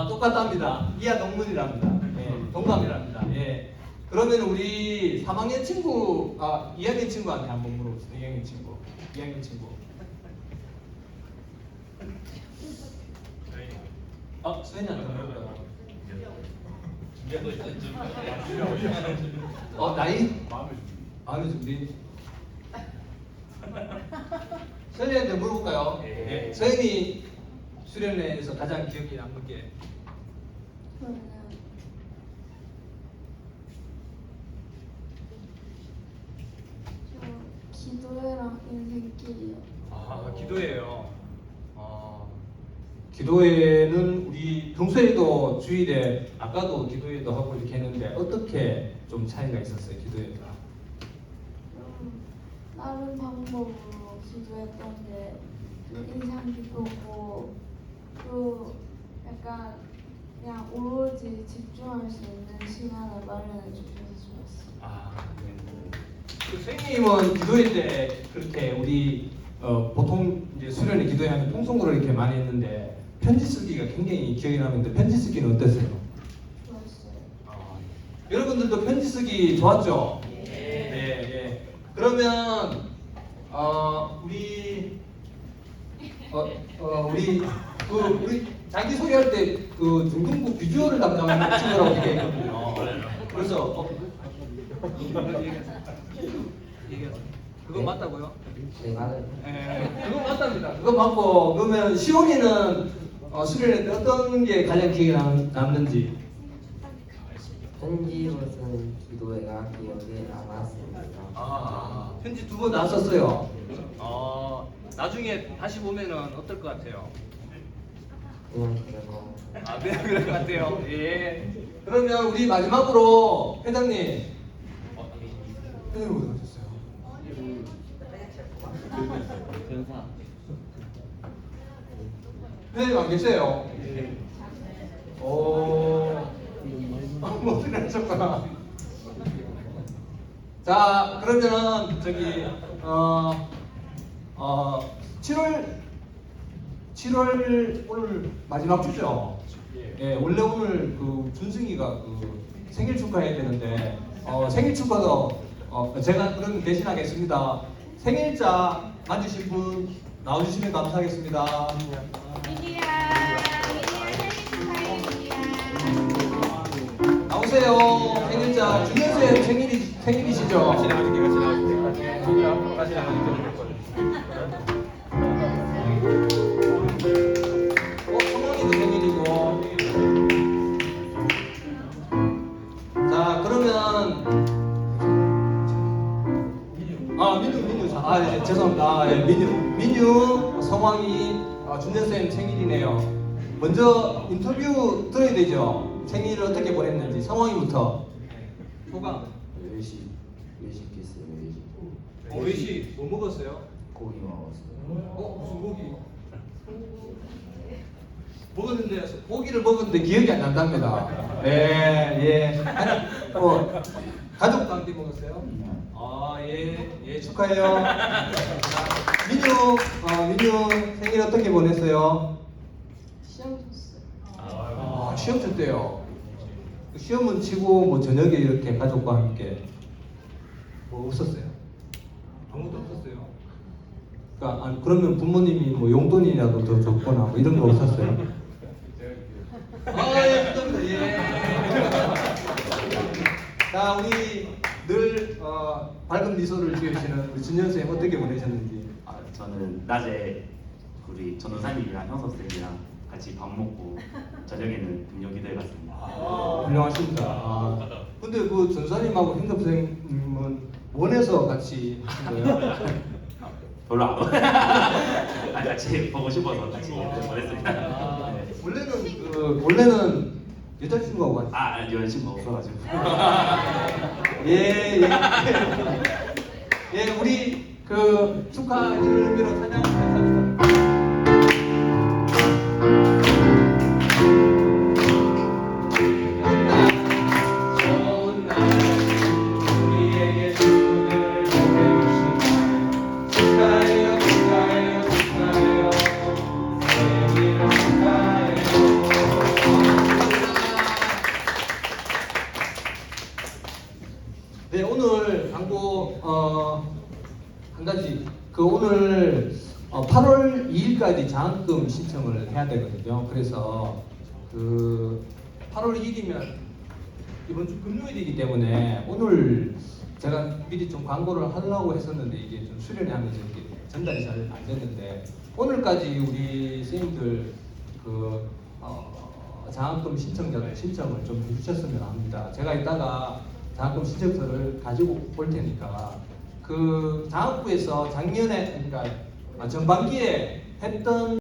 똑같답니다. 이하 동문이랍니다. 예, 동감이랍니다. 예. 그러면 우리 3학년 친구, 2학년 친구한테 한번 물어봅시다. 2학년 친구. 수현이한테 물어볼까요? 나이? 마음의 준비. 서현이한테 물어볼까요? 예. 서현이 수련회에서 가장 기억에 남는 게 저는 기도회랑 인생길이요. 기도회예요. 기도회는 우리 평소에도 주일에 아까도 기도회도 하고 이렇게 했는데 어떻게 좀 차이가 있었어요, 기도회가? 다른 방법으로 기도했던 게 인상 깊었고 또 약간 그냥 오로지 집중할 수 있는 시간을 마련해 주셔서 좋았어요. 아, 네. 그 선생님은 기도회 때 그렇게 우리 보통 이제 수련회 기도회 하면 통성으로 이렇게 많이 했는데 편지 쓰기가 굉장히 기억에 남는데 편지 쓰기는 어땠어요? 좋았어요. 여러분들도 편지 쓰기 좋았죠? 예. 그러면 우리 자기 소개할 때 그 중등부 비주얼을 담당하는 친구라고 얘기했거든요. 그래서 그거 맞다고요? 네, 맞아요. 그거 맞답니다. 그거 맞고 그러면 시온이는 수련회 때 어떤 게 가장 기억에 남는지? 편지로 쓰는 기도회가 기억에 남았습니다. 편지 2번 나왔었어요. 나중에 다시 보면은 어떨 것 같아요? 그냥 그래서 그냥 그럴 것 같아요. 예. 그러면 우리 마지막으로 회장님. 회장님 어디 가셨어요? 회장님 안 계세요? 어디 가셨구나. 자, 그러면 저기 7월 오늘 마지막 주죠. 예, 원래 오늘 그 준승이가 그 생일 축하해야 되는데 생일 축하도 제가 그럼 대신하겠습니다. 생일자 맞으신 분 나와주시면 감사하겠습니다. 나오세요. 생일자 준현쌤 생일이시죠? 성원이도 생일이고. 자, 그러면 민유. 죄송합니다. 민유, 성황이, 준현쌤 생일이네요. 먼저 인터뷰 들어야 되죠. 생일을 어떻게 보냈는지 성황이부터. 소감. 외식했어요. 외식. 외식 뭐 먹었어요? 고기 먹었어요. 무슨 고기? 먹었는데 고기를 먹었는데 기억이 안 난답니다. 예. 아니, 가족과 함께 먹었어요? 예, 축하해요. 민유 생일 어떻게 보냈어요? 시험 쳤어요. 시험 칠 때요. 시험은 치고 뭐 저녁에 이렇게 가족과 함께 뭐 없었어요? 아무것도 없었어요. 그러니까 그러면 부모님이 뭐 용돈이라도 더 줬거나 뭐 이런 거 없었어요? 예. 자, 우리 늘 밝은 미소를 지으시는 우리 준현 쌤 어떻게 보내셨는지. 저는 낮에 우리 전도사님이랑 형섭 쌤이랑 같이 밥 먹고 저녁에는 금요 기도회 갔습니다. 훌륭하십니다. 근데 그 전사님하고 행섭 선생님은 원해서 같이 하신 거예요? 별로 안 같이 보고 싶어서 같이 보냈습니다. 네. 원래는 여자친구하고 같이. 여자친구 없어가지고. 예. 우리 그 축하 의미로 찬양 감사합니다. 네, 오늘 광고 한 가지. 오늘 8월 2일까지 장학금 신청을 해야 되거든요. 그래서 8월 2일이면 이번 주 금요일이기 때문에 오늘 제가 미리 좀 광고를 하려고 했었는데 이게 좀 수련회 하면서 이렇게 전달이 잘 안 됐는데 오늘까지 우리 선생님들 장학금 신청자들 신청을 좀 해주셨으면 합니다. 제가 이따가 장학금 신청서를 가지고 올 테니까 그 장학부에서 작년에 그러니까 전반기에 했던